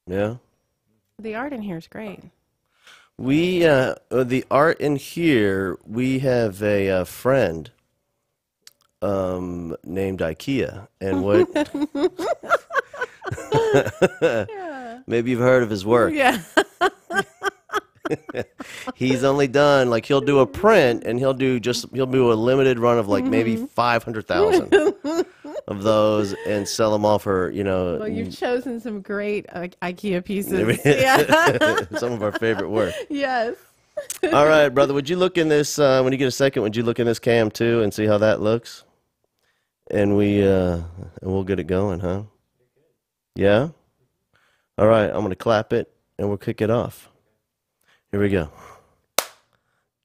Yeah. The art in here is great. We, the art in here, we have a friend named IKEA. And what, Yeah. maybe you've heard of his work. Yeah. He's only done, like, he'll do a print and he'll do a limited run of like maybe 500,000 of those and sell them all for, Well, you've chosen some great IKEA pieces. Yeah. some of our favorite work. Yes. All right, brother, would you look in this, when you get a second, would you look in this cam too and see how that looks? And we'll get it going, huh? Yeah? All right, I'm going to clap it and we'll kick it off. Here we go.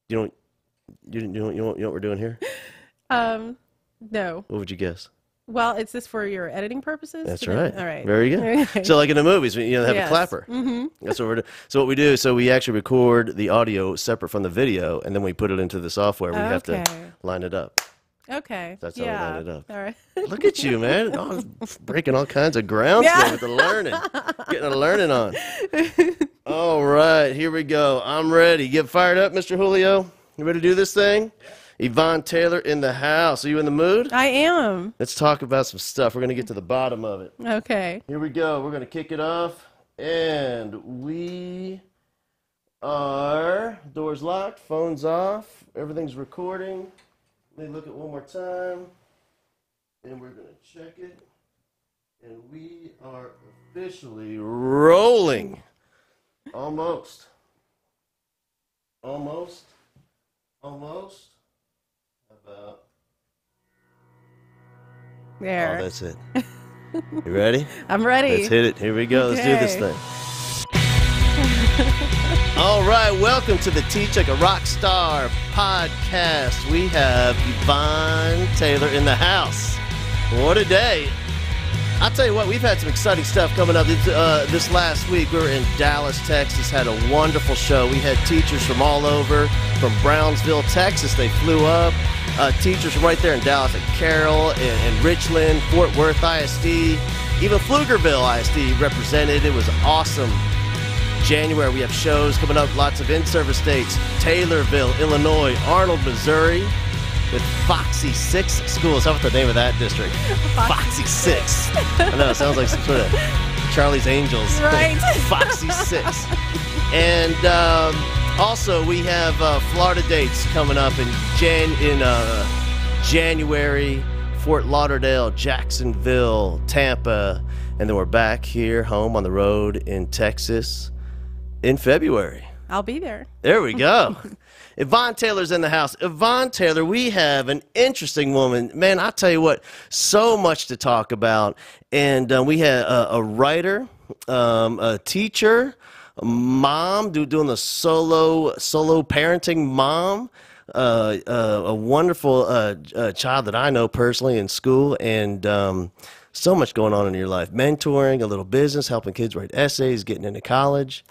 You know what we're doing here? No. What would you guess? Well, is this for your editing purposes? That's right. All right. Very good. Okay. So like in the movies, they have Yes. a clapper. Mm-hmm. That's what we're doing. So what we do, we actually record the audio separate from the video, and then we put it into the software. We have to line it up. Okay. That's how we line it up. All right. Look at you, man. Oh, breaking all kinds of ground today with the learning. Getting a learning on. All right, here we go. I'm ready. Get fired up, Mr. Julio. You ready to do this thing? Yvonne Taylor in the house. Are you in the mood? I am. Let's talk about some stuff. We're going to get to the bottom of it. Okay. Here we go. We're going to kick it off. And we are, doors locked, phones off, everything's recording. Let me look at one more time. And we're going to check it. And we are officially rolling. Almost. Almost. Almost. How about? There. Oh, that's it. You ready? I'm ready. Let's hit it. Here we go. Okay. Let's do this thing. All right. Welcome to the Teach Like a Rock Star podcast. We have Yvonne Taylor in the house. What a day. I'll tell you what, we've had some exciting stuff coming up this last week. We were in Dallas, Texas, had a wonderful show. We had teachers from all over, from Brownsville, Texas. They flew up. Teachers from right there in Dallas, like Carroll and Richland, Fort Worth ISD, even Pflugerville ISD represented. It was awesome. January, we have shows coming up, lots of in-service dates. Taylorville, Illinois, Arnold, Missouri, with Foxy 6 schools. How about the name of that district? Foxy 6. I know, it sounds like some sort of Charlie's Angels. Right. Foxy 6. And also, we have Florida dates coming up in January, Fort Lauderdale, Jacksonville, Tampa, and then we're back here home on the road in Texas in February. I'll be there. There we go. Yvonne Taylor's in the house. Yvonne Taylor, we have an interesting woman. Man, I'll tell you what, so much to talk about. And we had a writer, a teacher, a mom, doing the solo parenting mom, a wonderful child that I know personally in school, and so much going on in your life. Mentoring, a little business, helping kids write essays, getting into college.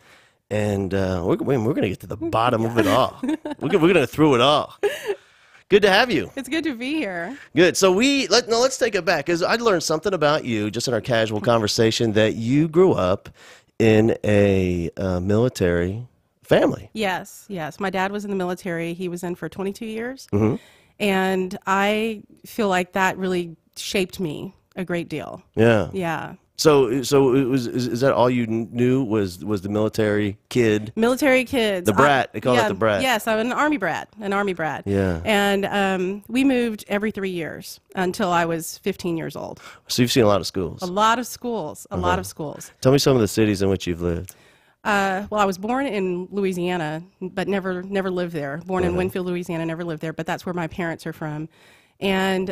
And we're going to get to the bottom of it all. We're going to through it all. Good to have you. It's good to be here. Good. So let's take it back, because I learned something about you just in our casual conversation, that you grew up in a military family. Yes. My dad was in the military. He was in for 22 years. Mm-hmm. And I feel like that really shaped me a great deal. Yeah. Yeah. So is that all you knew was the military kid? Military kids. The brat. They call it the brat. Yes, I'm an Army brat. Yeah. And we moved every 3 years until I was 15 years old. So you've seen a lot of schools. A lot of schools. A lot of schools. Tell me some of the cities in which you've lived. Well, I was born in Louisiana, but never lived there. Born in Winfield, Louisiana, never lived there, but that's where my parents are from. And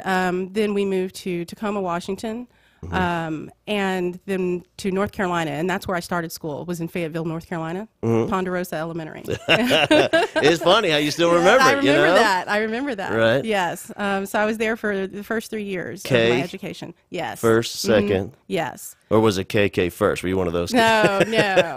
then we moved to Tacoma, Washington. And then to North Carolina, and that's where I started school, was in Fayetteville, North Carolina, Ponderosa Elementary. It's funny how you still remember it, you know? I remember that. Right. Yes. So I was there for the first 3 years of my education. Yes. First, second. Yes. Or was it KK first? Were you one of those kids? No, no.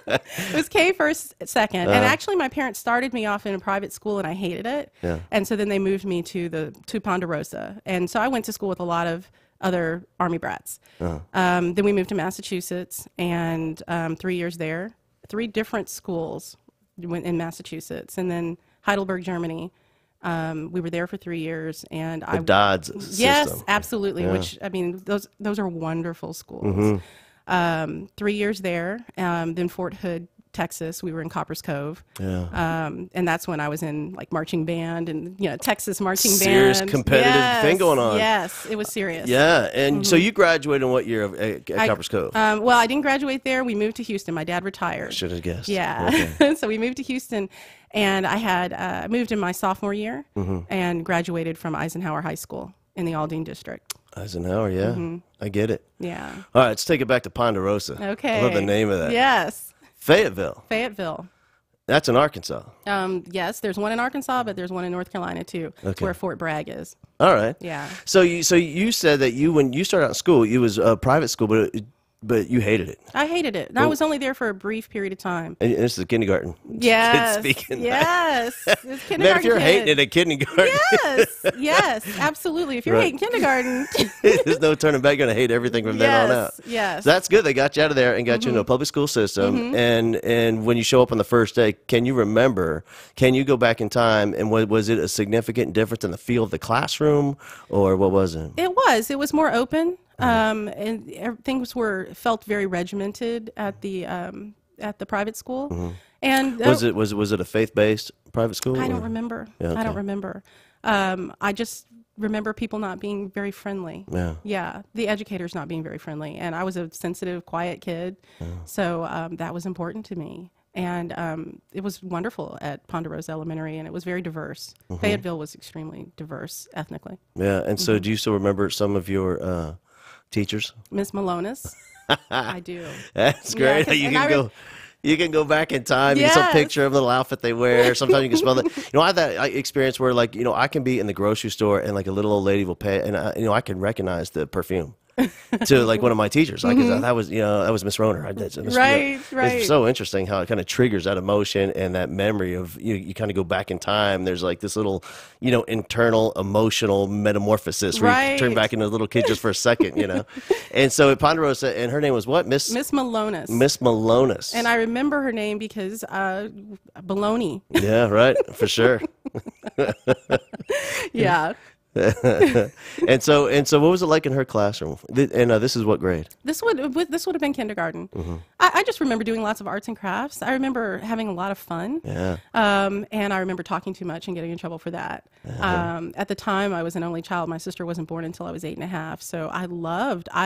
It was K first, second. And actually, my parents started me off in a private school, and I hated it. Yeah. And so then they moved me to Ponderosa. And so I went to school with a lot of other Army brats. Then we moved to Massachusetts, and 3 years there, 3 different schools in Massachusetts, and then Heidelberg, Germany. We were there for 3 years, and The Dodds yes, system. absolutely. Yeah. Which, I mean, those are wonderful schools. 3 years there, then Fort Hood, Texas. We were in Copper's Cove. Yeah. And that's when I was in like marching band and, Texas marching band. Serious competitive thing going on. Yes, it was serious. Yeah. And so you graduated in what year at Copper's Cove? Well, I didn't graduate there. We moved to Houston. My dad retired. Should have guessed. Yeah. Okay. So we moved to Houston, and I had moved in my sophomore year and graduated from Eisenhower High School in the Aldine district. Eisenhower, yeah. I get it. Yeah. All right, let's take it back to Ponderosa. Okay. I love the name of that. Yes. Fayetteville. That's in Arkansas. Yes, there's one in Arkansas, but there's one in North Carolina too, where Fort Bragg is. All right. Yeah. So you said that when you started out in school, it was a private school, but you hated it. I hated it. And I was only there for a brief period of time. And this is kindergarten. Yes. Kids speaking. Yes. It's kindergarten. Man, if you're kid. hating it at kindergarten, Yes. Yes. Absolutely. If you're hating kindergarten. there's no turning back. You're going to hate everything from then on out. Yes. So that's good. They got you out of there and got you into a public school system. And when you show up on the first day, can you go back in time, and was it a significant difference in the feel of the classroom, or what was it? It was more open. And things felt very regimented at the private school. And Was it a faith-based private school? I don't remember. Yeah, okay. I don't remember. I just remember people not being very friendly. Yeah. Yeah. The educators not being very friendly. And I was a sensitive, quiet kid. So that was important to me. And it was wonderful at Ponderosa Elementary, and it was very diverse. Fayetteville was extremely diverse ethnically. Yeah. And so do you still remember some of your teachers? Miss Malonis. I do. That's great. Yeah, you can go back in time. You get some picture of the little outfit they wear. Sometimes you can smell it. I have that experience where, I can be in the grocery store and like a little old lady will pay, and I can recognize the perfume. To like one of my teachers, that was Miss Roner. Right. It's so interesting how it kind of triggers that emotion and that memory of you kind of go back in time. There's like this little internal emotional metamorphosis where you turn back into a little kid just for a second. And so at Ponderosa, and her name was what? Miss Malonis. Miss Malonis. And I remember her name because baloney. Yeah, right, for sure. Yeah. and so what was it like in her classroom? And this is what grade? This would have been kindergarten. I just remember doing lots of arts and crafts. I remember having a lot of fun. Yeah. And I remember talking too much and getting in trouble for that. At the time, I was an only child. My sister wasn't born until I was 8.5. So I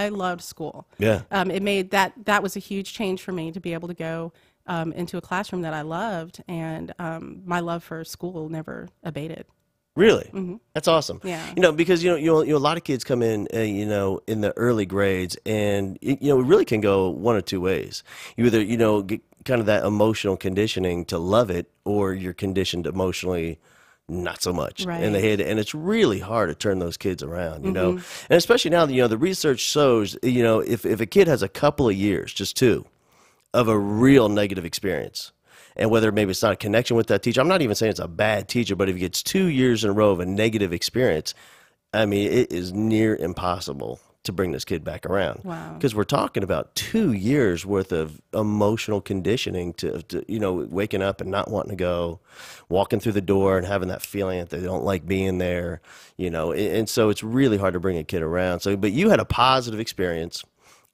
loved school. Yeah. It made that was a huge change for me to be able to go into a classroom that I loved, and my love for school never abated. Really? That's awesome. Yeah. Because a lot of kids come in, in the early grades, and it really can go one of two ways. You either get kind of that emotional conditioning to love it, or you're conditioned emotionally not so much. Right. And it's really hard to turn those kids around. And especially now, the research shows, if a kid has a couple of years, just 2, of a real negative experience. And whether maybe it's not a connection with that teacher, I'm not even saying it's a bad teacher, but if he gets 2 years in a row of a negative experience, I mean, it is near impossible to bring this kid back around. Wow. Because we're talking about 2 years worth of emotional conditioning to waking up and not wanting to go, walking through the door and having that feeling that they don't like being there, and so it's really hard to bring a kid around. So, but you had a positive experience,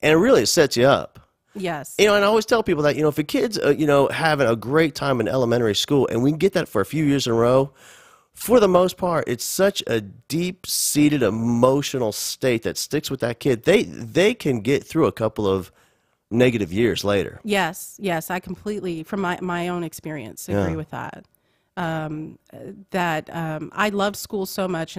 and really it sets you up. Yes. And I always tell people that, if a kid's, having a great time in elementary school, and we can get that for a few years in a row, for the most part, it's such a deep-seated emotional state that sticks with that kid. They can get through a couple of negative years later. Yes. I completely, from my own experience, agree with that. I loved school so much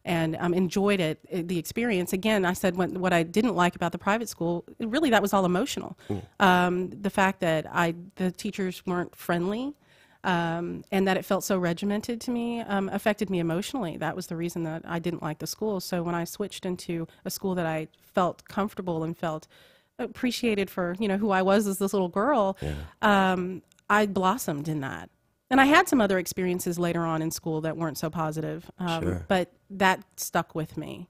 and enjoyed the experience. Again, I said what I didn't like about the private school, really that was all emotional. The fact that the teachers weren't friendly, and that it felt so regimented to me affected me emotionally. That was the reason that I didn't like the school. So when I switched into a school that I felt comfortable and felt appreciated for, who I was as this little girl, I blossomed in that. And I had some other experiences later on in school that weren't so positive, but that stuck with me.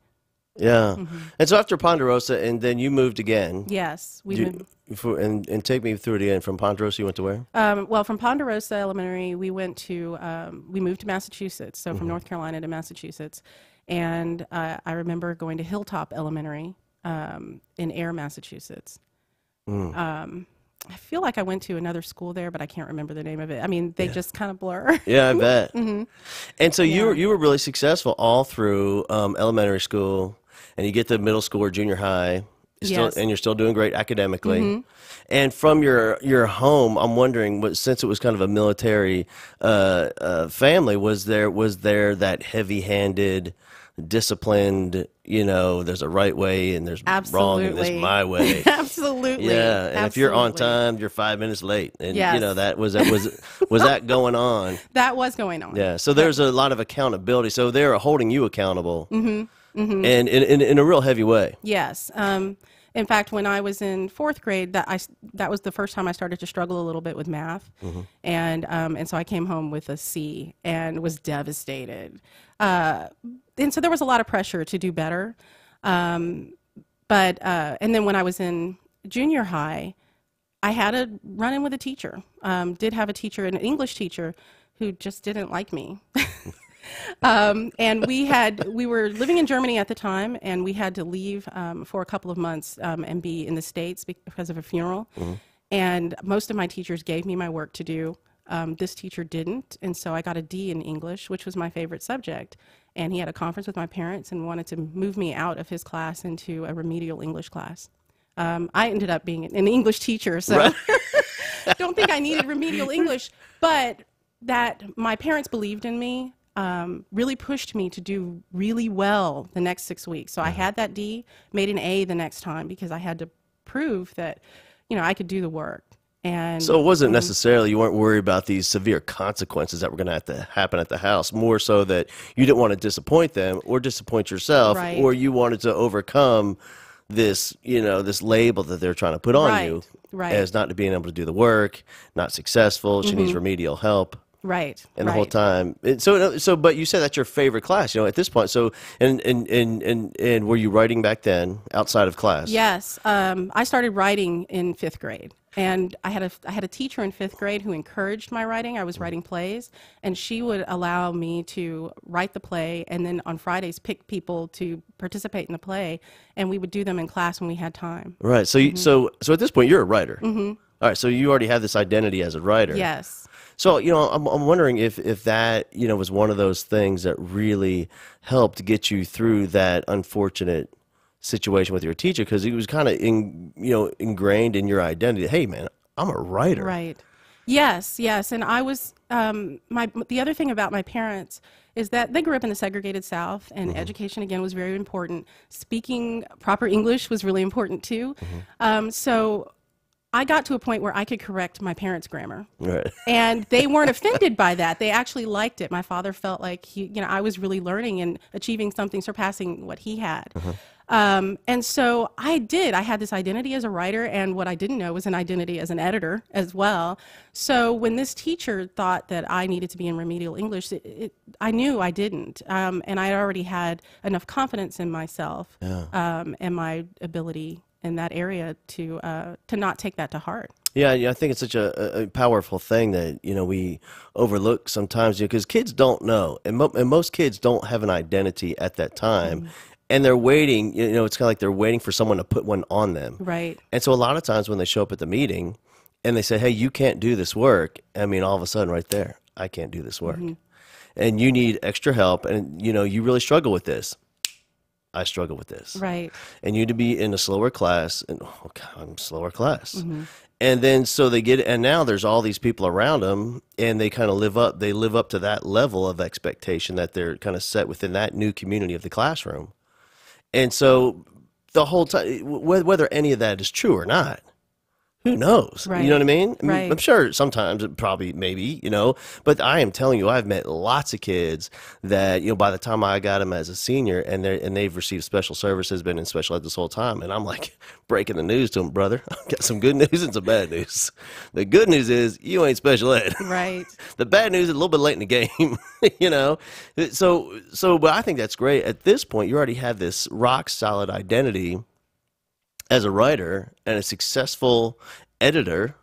Yeah. And so after Ponderosa, and then you moved again. Yes, we moved. And take me through it again. From Ponderosa, you went to where? Well, from Ponderosa Elementary, we moved to Massachusetts, so from North Carolina to Massachusetts. And I remember going to Hilltop Elementary in Ayer, Massachusetts. I feel like I went to another school there, but I can't remember the name of it. I mean, they just kind of blur. Yeah, I bet. And so you were really successful all through elementary school, and you get to middle school or junior high, and you're still doing great academically. And from your home, I'm wondering, since it was kind of a military family, was there that heavy-handed, disciplined, there's a right way and there's wrong and this my way. Absolutely. Yeah, and if you're on time, you're 5 minutes late, and that was that going on. That was going on. Yeah, so there's a lot of accountability. So they're holding you accountable, and in a real heavy way. Yes. In fact, when I was in fourth grade, that was the first time I started to struggle a little bit with math, and so I came home with a C and was devastated. And so there was a lot of pressure to do better. And then when I was in junior high, I had a run-in with a teacher. Did have a teacher, an English teacher, who just didn't like me. And we were living in Germany at the time, and we had to leave for a couple of months and be in the States because of a funeral. And most of my teachers gave me my work to do. This teacher didn't, and so I got a D in English, which was my favorite subject. And he had a conference with my parents and wanted to move me out of his class into a remedial English class. I ended up being an English teacher, so don't think I needed remedial English, but that my parents believed in me really pushed me to do really well the next 6 weeks. So I had that D, made an A the next time because I had to prove that, I could do the work. And so it wasn't necessarily, you weren't worried about these severe consequences that were going to have to happen at the house, more so that you didn't want to disappoint them or disappoint yourself, or you wanted to overcome this, this label that they're trying to put on you as not being able to do the work, not successful, she needs remedial help. Right. And the whole time. But you said that's your favorite class, at this point. So, and were you writing back then outside of class? Yes. I started writing in fifth grade. And I had a teacher in fifth grade who encouraged my writing. I was writing plays, and she would allow me to write the play, and then on Fridays pick people to participate in the play, and we would do them in class when we had time. Right. So so at this point you're a writer. All right. So you already have this identity as a writer. Yes. So I'm wondering if that was one of those things that really helped get you through that unfortunate situation with your teacher, because it was kind of ingrained in your identity. Hey, man, I'm a writer. Right. Yes. And I was the other thing about my parents is that they grew up in the segregated South, and education again was very important. Speaking proper English was really important too. So I got to a point where I could correct my parents' grammar. Right. And they weren't offended by that. They actually liked it. My father felt like I was really learning and achieving something surpassing what he had. And so I had this identity as a writer, and what I didn't know was an identity as an editor as well. So when this teacher thought that I needed to be in remedial English, I knew I didn't. And I already had enough confidence in myself and my ability in that area to not take that to heart. Yeah, I think it's such a powerful thing that we overlook sometimes, because kids don't know, and most kids don't have an identity at that time. And they're waiting, it's kind of like they're waiting for someone to put one on them. Right. And so a lot of times when they show up at the meeting and they say, hey, you can't do this work, I mean, all of a sudden right there, I can't do this work. And you need extra help, and, you really struggle with this. I struggle with this. Right. And you need to be in a slower class, and slower class. And then so they get, and now there's all these people around them, and they kind of live up to that level of expectation that they're kind of set within that new community of the classroom. And so the whole time, whether any of that is true or not, who knows? Right. You know what I mean? Right. I'm sure sometimes, probably, maybe, but I am telling you, I've met lots of kids that, by the time I got them as a senior and they've received special services, been in special ed this whole time. And I'm like breaking the news to them, brother. I've got some good news and some bad news. The good news is you ain't special ed. Right. The bad news is a little bit late in the game, but I think that's great. At this point, you already have this rock solid identity as a writer and a successful editor,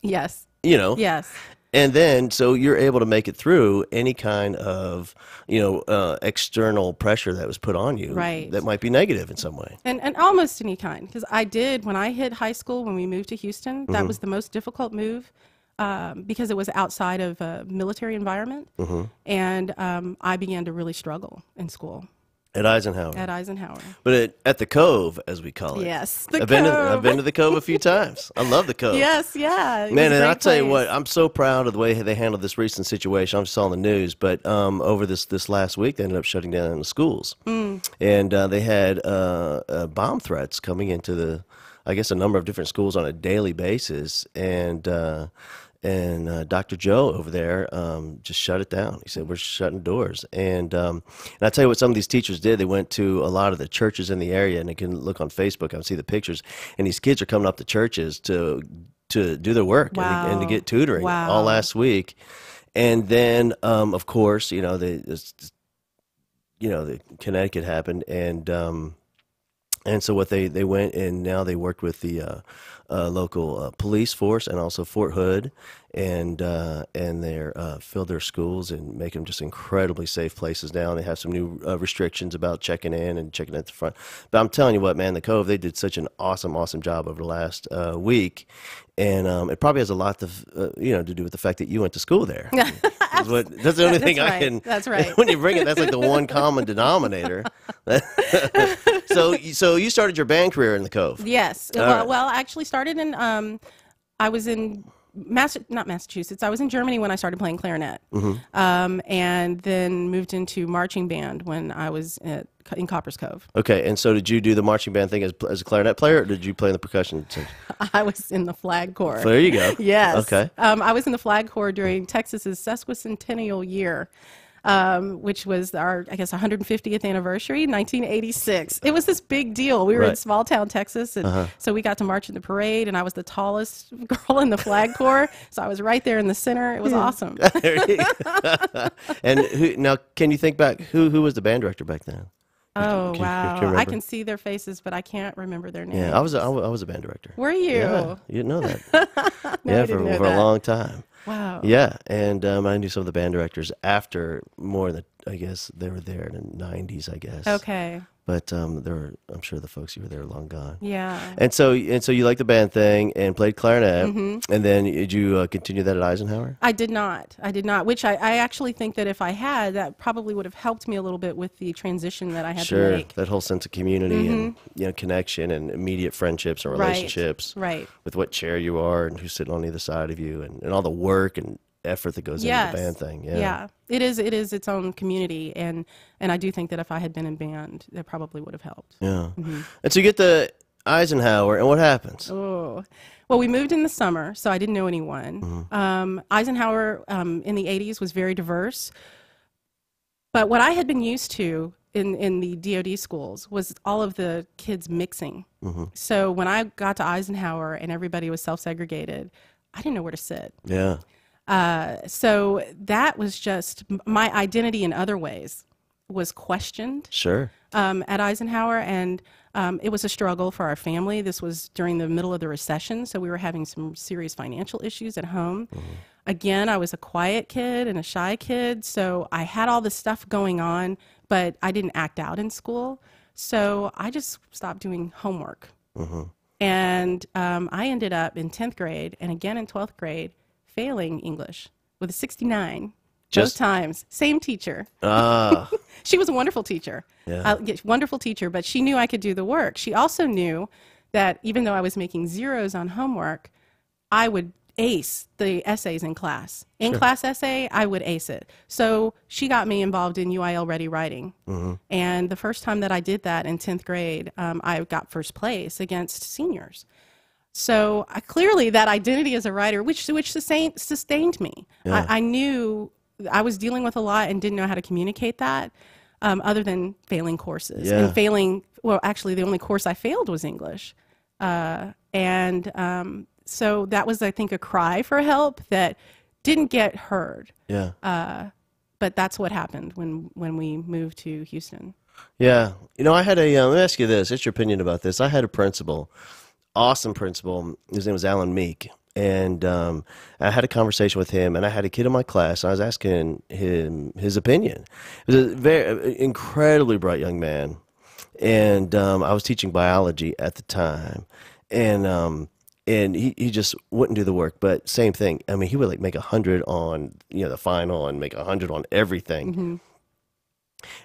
Yes. Yes. And then, so you're able to make it through any kind of, external pressure that was put on you, Right. that might be negative in some way. And almost any kind, because when I hit high school, when we moved to Houston, that was the most difficult move because it was outside of a military environment, and I began to really struggle in school. At Eisenhower. At Eisenhower. But at the Cove, as we call it. Yes, I've been to the Cove a few times. I love the Cove. Yes, yeah. Man, and I'll tell you what, I'm so proud of the way they handled this recent situation. I just saw on the news, but over this last week, they ended up shutting down the schools. And they had bomb threats coming into I guess, a number of different schools on a daily basis. And Dr. Joe over there just shut it down. He said, we're shutting doors. And I tell you what some of these teachers did. They went to a lot of the churches in the area, and you can look on Facebook and see the pictures. And these kids are coming up to churches to do their work and to get tutoring all last week. And then, of course, the Connecticut happened, and so what they went, and now they worked with the local police force and also Fort Hood, and they filled their schools and make them just incredibly safe places now. And they have some new restrictions about checking in and checking at the front. But I'm telling you what, man, the Cove, they did such an awesome job over the last week. And it probably has a lot to do with the fact that you went to school there. That's the only thing I can. That's right. When you bring it, that's like the one common denominator. So you started your band career in the Cove. Yes. Well, I actually started in. I was in not Massachusetts. I was in Germany when I started playing clarinet, and then moved into marching band when I was in Copper's Cove. Okay, and so did you do the marching band thing as a clarinet player, or did you play in the percussion? I was in the flag corps. So there you go. Yes. Okay. I was in the flag corps during Texas's sesquicentennial year, which was our, I guess, 150th anniversary, 1986. It was this big deal. We were in small town Texas, and so we got to march in the parade, and I was the tallest girl in the flag corps, so I was right there in the center. It was awesome. And now, can you think back, who was the band director back then? Oh, Can wow. you I can see their faces, but I can't remember their names. Yeah, I was a band director. Were you? Yeah, you didn't know that. No, I for didn't know a that. long time. Wow. Yeah, and I knew some of the band directors after I guess they were there in the 90s, I guess. Okay. But I'm sure the folks who were there are long gone. Yeah. And so you liked the band thing and played clarinet, and then did you continue that at Eisenhower? I did not, which I actually think that if I had, that probably would have helped me a little bit with the transition that I had to make. That whole sense of community and connection and immediate friendships and relationships. Right. With what chair you are and who's sitting on either side of you and all the work and effort that goes into the band thing. Yeah. It is its own community, and I do think that if I had been in band, that probably would have helped. Yeah. And so you get to Eisenhower, and what happens? Oh, well, we moved in the summer, so I didn't know anyone. Eisenhower in the 80s was very diverse, but what I had been used to in the DoD schools was all of the kids mixing. So when I got to Eisenhower and everybody was self-segregated, I didn't know where to sit. Yeah. So that was just my identity in other ways was questioned. Sure. At Eisenhower, and it was a struggle for our family. This was during the middle of the recession, so we were having some serious financial issues at home. Again, I was a quiet kid and a shy kid, so I had all this stuff going on, but I didn't act out in school, so I just stopped doing homework. And I ended up in 10th grade and again in 12th grade failing English with a 69. Both times. Same teacher. She was a wonderful teacher. Wonderful teacher, but she knew I could do the work. She also knew that even though I was making zeros on homework, I would ace the essays in class. In-class essay, I would ace it. So she got me involved in UIL Ready Writing. And the first time that I did that in 10th grade, I got first place against seniors. So clearly that identity as a writer, which sustained me. Yeah. I knew I was dealing with a lot and didn't know how to communicate that, other than failing courses Yeah. and failing. Well, actually, the only course I failed was English, so that was, I think, a cry for help that didn't get heard. Yeah. But that's what happened when we moved to Houston. Yeah. I had a, let me ask you this. What's your opinion about this? I had a principal, awesome principal. His name was Alan Meek. And I had a conversation with him, and I had a kid in my class, and I was asking him his opinion. He was a very incredibly bright young man. And I was teaching biology at the time. And he just wouldn't do the work, but same thing. I mean, he would like make 100 on the final and make 100 on everything. Mm-hmm.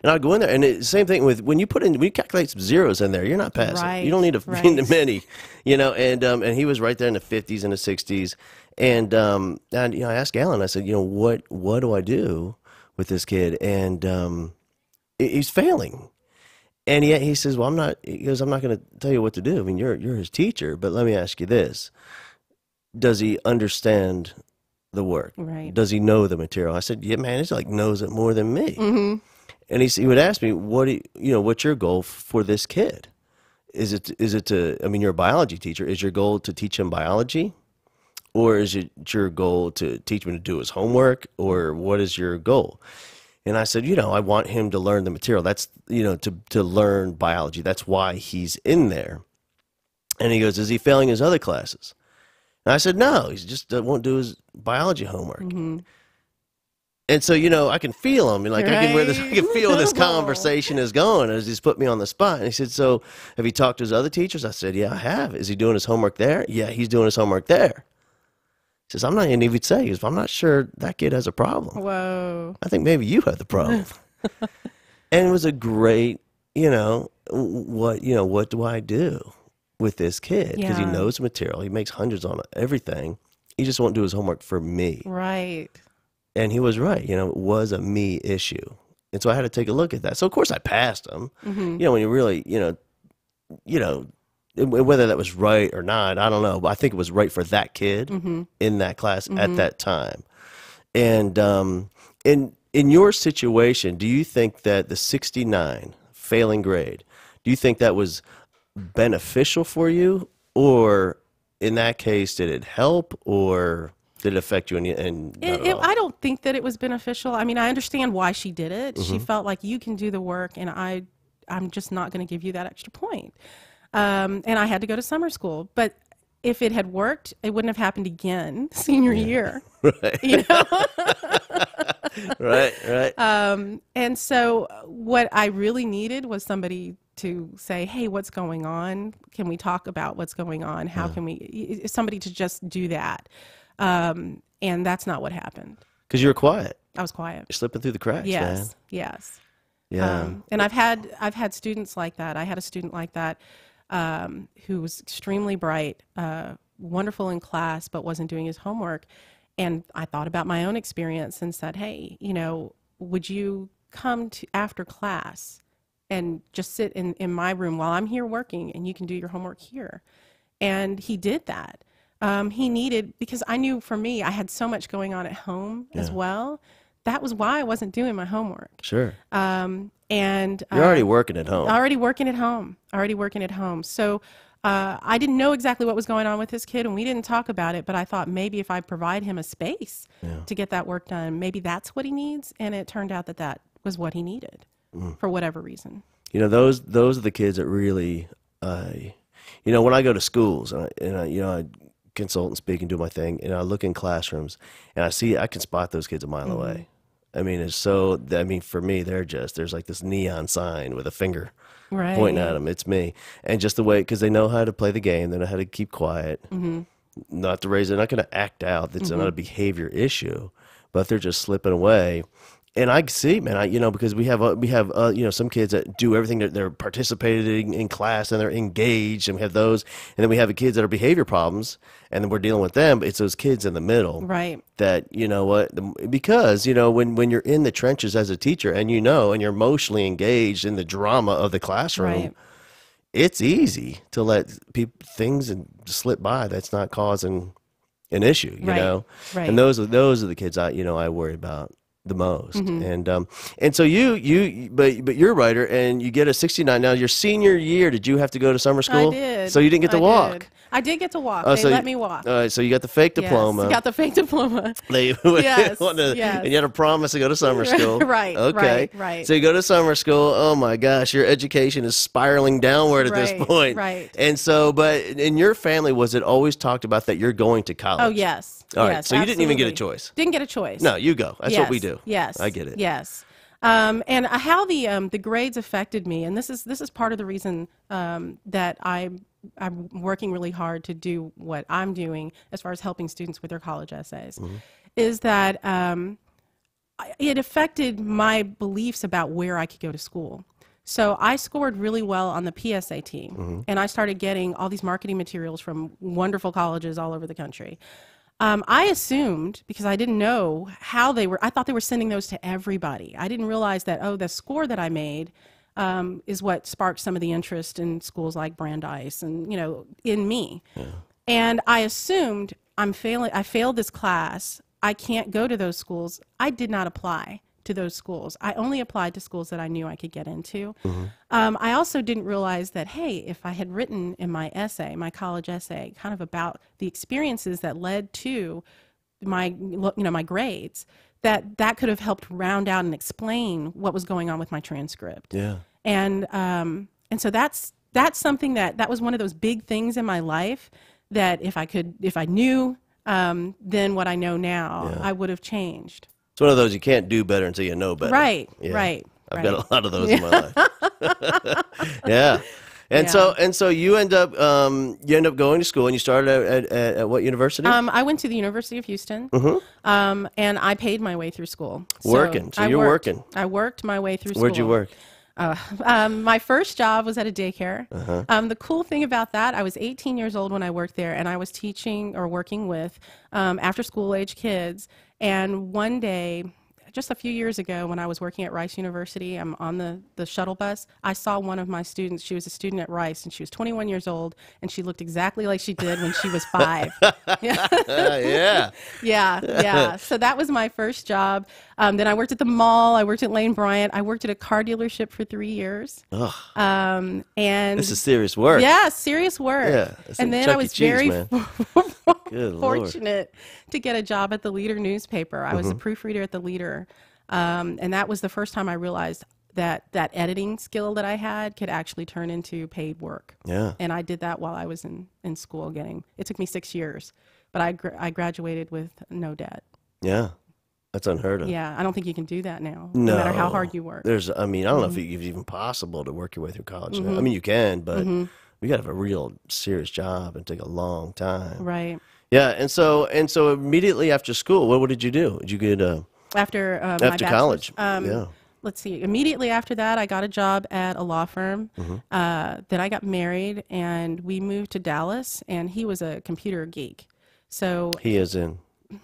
And I'd go in there, and same thing with when you calculate some zeros in there, you're not passing. Right, You don't need to right. find many, And he was right there in the 50s and the 60s, and I asked Alan, I said, what do I do with this kid? And he's failing. And he says, well, I'm not going to tell you what to do. I mean, you're his teacher, but let me ask you this. Does he understand the work? Right. Does he know the material? I said, yeah, man, he knows it more than me. Mm-hmm. And he would ask me, what's your goal for this kid? Is it to, I mean, you're a biology teacher. Is your goal to teach him biology? Or is it your goal to teach him to do his homework? Or what is your goal? And I said, I want him to learn the material. That's, to learn biology. That's why he's in there. And he goes, is he failing his other classes? And I said, no, he just won't do his biology homework. Mm-hmm. And so, I can feel him. Like, I can feel where this conversation is going as he's put me on the spot. And he said, so have you talked to his other teachers? I said, yeah, I have. Is he doing his homework there? Yeah, he's doing his homework there. He says, I'm not even even say. He goes, I'm not sure that kid has a problem. Whoa. I think maybe you have the problem. And it was a great, what do I do with this kid? Because he Yeah. knows the material. He makes hundreds on everything. He just won't do his homework for me. Right. And he was right. It was a me issue. And so I had to take a look at that. So, of course, I passed him. Mm-hmm. When you really, whether that was right or not, I don't know. But I think it was right for that kid Mm-hmm. in that class Mm-hmm. at that time. And in your situation, do you think that the 69 failing grade, do you think that was beneficial for you? Or in that case, did it help? Or did it affect you? I don't think that it was beneficial. I mean, I understand why she did it. Mm-hmm. She felt like, you can do the work, and I'm just not going to give you that extra point. And I had to go to summer school. But if it had worked, it wouldn't have happened again senior year. Right. Right. And so what I really needed was somebody to say, hey, what's going on? Can we talk about what's going on? How can we, somebody to just do that. And that's not what happened. Because you were quiet. I was quiet. You're slipping through the cracks, Yes. man. Yes. Yeah. And I've had students like that. I had a student like that who was extremely bright, wonderful in class, but wasn't doing his homework. And I thought about my own experience and said, hey, would you come to after class and just sit in my room while I'm here working, and you can do your homework here? And he did that. He needed, because I knew for me, I had so much going on at home as well. That was why I wasn't doing my homework. Sure. And You're already working at home. Already working at home. So I didn't know exactly what was going on with this kid, and we didn't talk about it, but I thought maybe if I provide him a space to get that work done, maybe that's what he needs. And it turned out that was what he needed for whatever reason. Those are the kids that really, when I go to schools and I consult and speak and do my thing, and I look in classrooms and I can spot those kids a mile away. I mean, for me, there's like this neon sign with a finger pointing at them. It's me. And just the way, because they know how to play the game, they know how to keep quiet, not to raise, they're not going to act out. It's not a behavior issue, but they're just slipping away. And I see, man, because we have some kids that do everything, that they're participating in class and they're engaged, and we have those, and then we have kids that are behavior problems, and then we're dealing with them. But it's those kids in the middle, Right? That because when you're in the trenches as a teacher, and and you're emotionally engaged in the drama of the classroom, Right. it's easy to let things slip by that's not causing an issue, you Right, know. right. And those are the kids I worry about the most. And so but you're a writer, and you get a 69. Now, your senior year, did you have to go to summer school? I did. So you didn't get to walk. I did get to walk. Oh, They so let me walk. All right, so you got the fake diploma. Yes, got the fake diploma. Yes, Yes. And you had a promise to go to summer school. Right, Okay. right. So you go to summer school. Oh my gosh, your education is spiraling downward at this point. Right. And so, but in your family, was it always talked about that you're going to college? Oh, yes. All right. Yes, So you didn't even get a absolutely. choice. Didn't get a choice. No, you go. That's what we do. Yes. I get it. Yes. And how the grades affected me, and this is part of the reason that I'm working really hard to do what I'm doing as far as helping students with their college essays, is that it affected my beliefs about where I could go to school. So I scored really well on the PSAT, and I started getting all these marketing materials from wonderful colleges all over the country. I assumed, because I didn't know how they were, I thought they were sending those to everybody. I didn't realize that, the score that I made is what sparked some of the interest in schools like Brandeis and, in me. Yeah. And I assumed I failed this class. I can't go to those schools. I did not apply to those schools. I only applied to schools that I knew I could get into. I also didn't realize that, hey, if I had written in my essay, my college essay, kind of about the experiences that led to my grades, that could have helped round out and explain what was going on with my transcript. Yeah. And so that's something that was one of those big things in my life that if I knew then what I know now, I would have changed. It's one of those you can't do better until you know better. Right, Yeah. right. I've got a lot of those in my life. Yeah. And so you end up going to school, and you started at what university? I went to the University of Houston, and I paid my way through school. Working. So you're working. I worked my way through school. Where'd you work? My first job was at a daycare. The cool thing about that, I was 18 years old when I worked there, and I was teaching or working with after-school age kids. And one day, just a few years ago, when I was working at Rice University, I'm on the shuttle bus, I saw one of my students. She was a student at Rice, and she was 21 years old, and she looked exactly like she did when she was 5. Yeah. Yeah. So that was my first job. Then I worked at the mall. I worked at Lane Bryant. I worked at a car dealership for 3 years. And this is serious work. Yeah, serious work. Yeah. And then Chuck I was E. Cheese, very Good Lord. fortunate to get a job at the Leader newspaper. I was a proofreader at the Leader. And that was the first time I realized that editing skill that I had could actually turn into paid work. Yeah. And I did that while I was in school it took me 6 years, but I graduated with no debt. Yeah. That's unheard of. Yeah, I don't think you can do that now, no matter how hard you work. I don't know if it's even possible to work your way through college now. I mean, you can, but you got to have a real serious job and take a long time. Right. Yeah, and so immediately after school, what did you do? Did you get after my after college? Yeah. Let's see. Immediately after that, I got a job at a law firm. Then I got married, and we moved to Dallas. And he was a computer geek, so he is in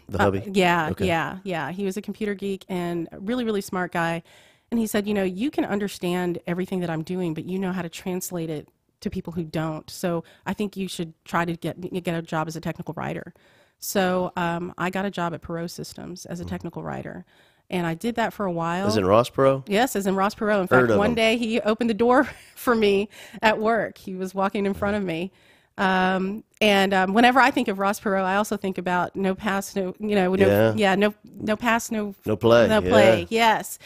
the hubby. Yeah, Okay. yeah. He was a computer geek and a really, really smart guy. And he said, you can understand everything that I'm doing, but you know how to translate it to people who don't. So I think you should try to get a job as a technical writer. So I got a job at Perot Systems as a technical writer. And I did that for a while. Is it Ross Perot? Yes, as in Ross Perot. In fact, one day he opened the door for me at work. He was walking in front of me. Whenever I think of Ross Perot, I also think about no pass, no pass, no play. Yes,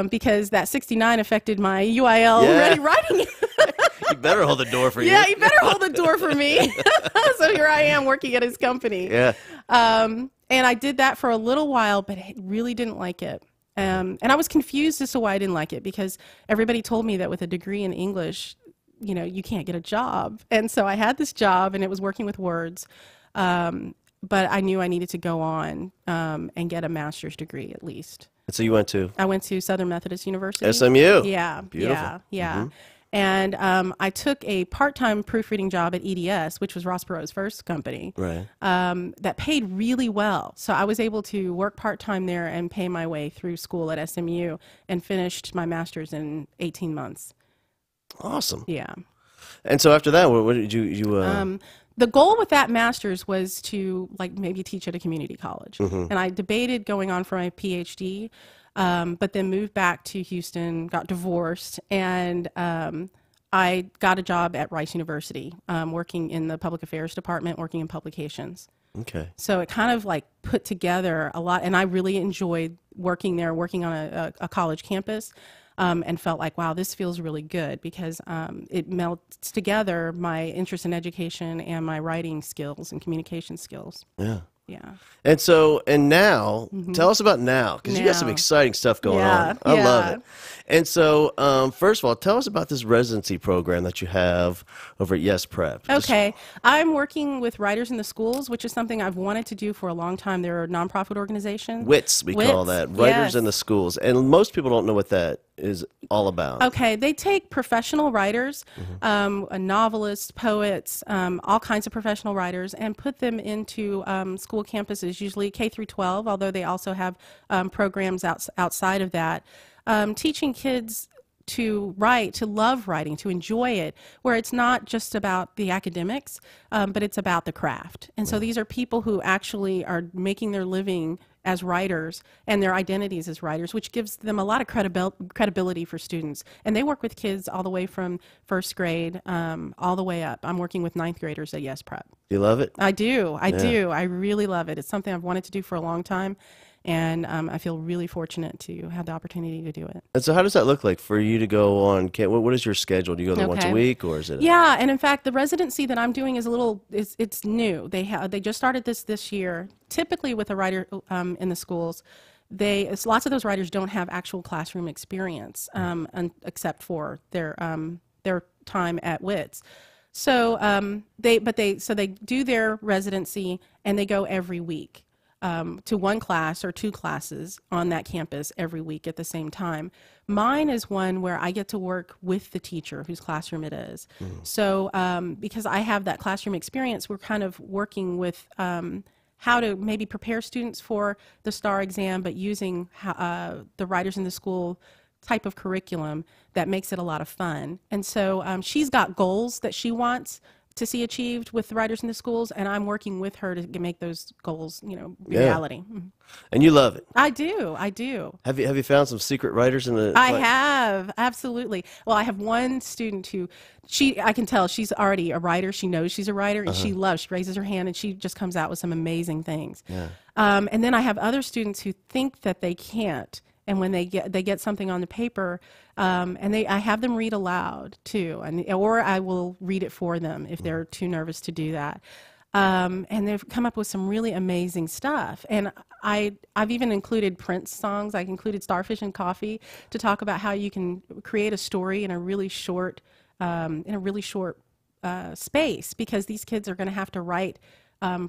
because that 69 affected my UIL ready writing. You better hold the door for you. Yeah, you better hold the door for me. So here I am working at his company. Yeah. And I did that for a little while, but I really didn't like it. And I was confused as to why I didn't like it, because everybody told me that with a degree in English, you can't get a job. And so I had this job, and it was working with words. But I knew I needed to go on and get a master's degree at least. And so you went to? I went to Southern Methodist University. SMU. Yeah. Beautiful. Yeah. And I took a part-time proofreading job at EDS, which was Ross Perot's first company, right? That paid really well. So I was able to work part-time there and pay my way through school at SMU, and finished my master's in 18 months. Awesome. Yeah. And so after that, what did The goal with that master's was to like maybe teach at a community college, and I debated going on for my PhD, but then moved back to Houston, got divorced, and I got a job at Rice University, working in the public affairs department, working in publications. Okay. So it kind of like put together a lot, and I really enjoyed working there, working on a college campus. And felt like, wow, this feels really good because it melts together my interest in education and my writing skills and communication skills. Yeah. Yeah. And so, and now, tell us about now, because you got some exciting stuff going on. I love it. And so, first of all, tell us about this residency program that you have over at Yes Prep. Okay. I'm working with Writers in the Schools, which is something I've wanted to do for a long time. They're a nonprofit organization. WITS, we call that. Writers in the Schools. And most people don't know what that is all about. Okay. They take professional writers, novelists, poets, all kinds of professional writers, and put them into school campuses, usually K through 12, although they also have programs outside of that, teaching kids to write, to love writing, to enjoy it, where it's not just about the academics, but it's about the craft. And so these are people who actually are making their living as writers and their identities as writers, which gives them a lot of credibility for students. And they work with kids all the way from first grade all the way up. I'm working with ninth graders at Yes Prep. You love it? I do. I do. I really love it. It's something I've wanted to do for a long time. And I feel really fortunate to have the opportunity to do it. And so how does that look like for you to go on? What is your schedule? Do you go there once a week, or is it? Yeah, and in fact, the residency that I'm doing is it's new. They just started this year. Typically with a writer in the schools, lots of those writers don't have actual classroom experience except for their time at WITS. So they do their residency and they go every week. To one class or two classes on that campus every week at the same time. Mine is one where I get to work with the teacher whose classroom it is. So because I have that classroom experience, we're kind of working with how to maybe prepare students for the STAR exam, but using the Writers in the School type of curriculum that makes it a lot of fun. And so she's got goals that she wants to see achieved with the Writers in the Schools, and I'm working with her to make those goals, reality. And you love it. I do. I do. Have you found some secret writers in the? I have, absolutely. Well, I have one student who I can tell she's already a writer. She knows she's a writer, and she raises her hand, and she just comes out with some amazing things. Yeah. And then I have other students who think that they can't. And when they get something on the paper, and I have them read aloud too, or I will read it for them if they're too nervous to do that. And they've come up with some really amazing stuff. And I've even included Prince songs. I included Starfish and Coffee to talk about how you can create a story in a really short space, because these kids are going to have to write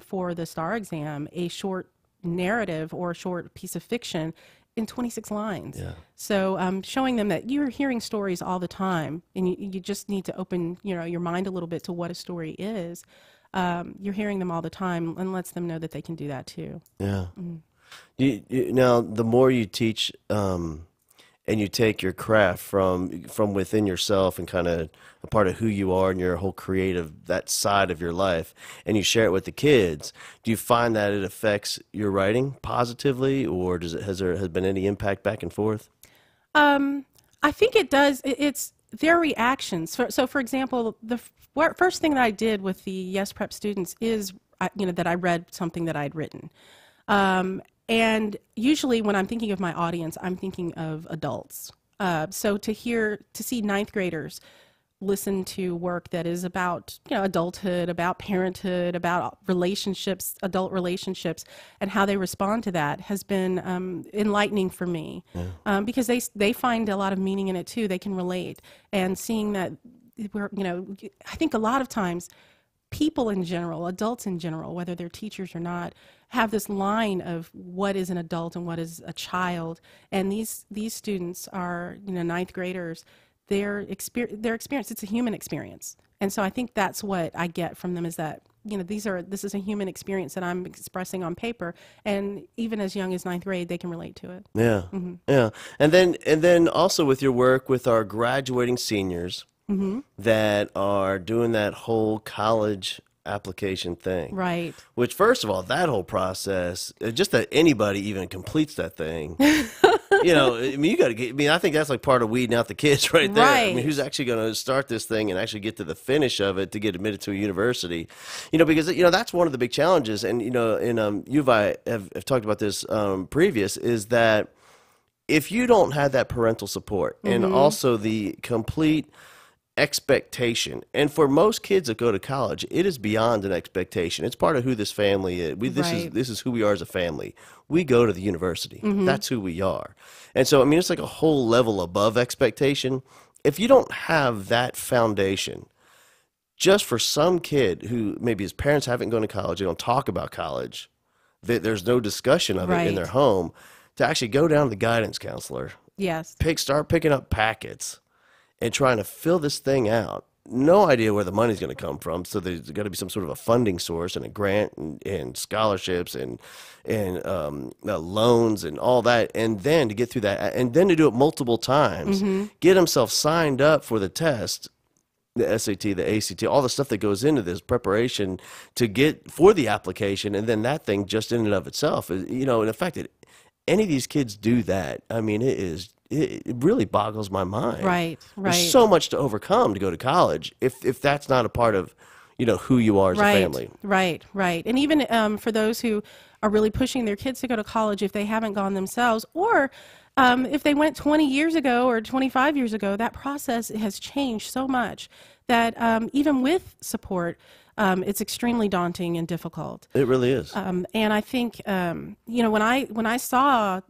for the STAR exam a short narrative or a short piece of fiction in 26 lines. Yeah. So showing them that you're hearing stories all the time, and you just need to open your mind a little bit to what a story is. You're hearing them all the time, and lets them know that they can do that too. Yeah. Now, the more you teach and you take your craft from within yourself and kind of a part of who you are and your whole creative, that side of your life, and you share it with the kids, do you find that it affects your writing positively, or has there been any impact back and forth? I think it does. It's their reactions. So for example, the first thing that I did with the Yes Prep students is that I read something that I'd written. And usually when I'm thinking of my audience, I'm thinking of adults. So to see ninth graders listen to work that is about adulthood, about parenthood, about relationships, adult relationships, and how they respond to that has been enlightening for me. Yeah. Because they find a lot of meaning in it too. They can relate, and seeing that I think a lot of times people in general, adults in general, whether they're teachers or not, have this line of what is an adult and what is a child. And these students are ninth graders. Their experience, it's a human experience. And so I think that's what I get from them, is that this is a human experience that I'm expressing on paper, and even as young as ninth grade, they can relate to it. Yeah, yeah. And then also with your work with our graduating seniors, that are doing that whole college application thing. Right. Which, first of all, that whole process, just that anybody even completes that thing, I mean, you got to get, I mean, I think that's like part of weeding out the kids right there. I mean, Right. who's actually going to start this thing and actually get to the finish of it to get admitted to a university? Because, that's one of the big challenges. And, you and I have talked about this previous, is that if you don't have that parental support and also the complete expectation, and for most kids that go to college, it is beyond an expectation. It's part of who this family is. This is who we are as a family. We go to the university. That's who we are. And so, I mean, it's like a whole level above expectation. If you don't have that foundation, just for some kid who maybe his parents haven't gone to college, they don't talk about college, there's no discussion of it in their home, to actually go down to the guidance counselor, Yes. start picking up packets and trying to fill this thing out. No idea where the money's going to come from. So there's got to be some sort of a funding source and a grant and scholarships and loans and all that. And then to get through that, and then to do it multiple times, get himself signed up for the test, the SAT, the ACT, all the stuff that goes into this preparation to get for the application. And then that thing just in and of itself is, and in fact, any of these kids do that. I mean, it really boggles my mind. Right. There's so much to overcome to go to college if that's not a part of, who you are as a family. Right. And even for those who are really pushing their kids to go to college, if they haven't gone themselves, or if they went 20 years ago or 25 years ago, that process has changed so much that even with support, it's extremely daunting and difficult. It really is. And I think, when I saw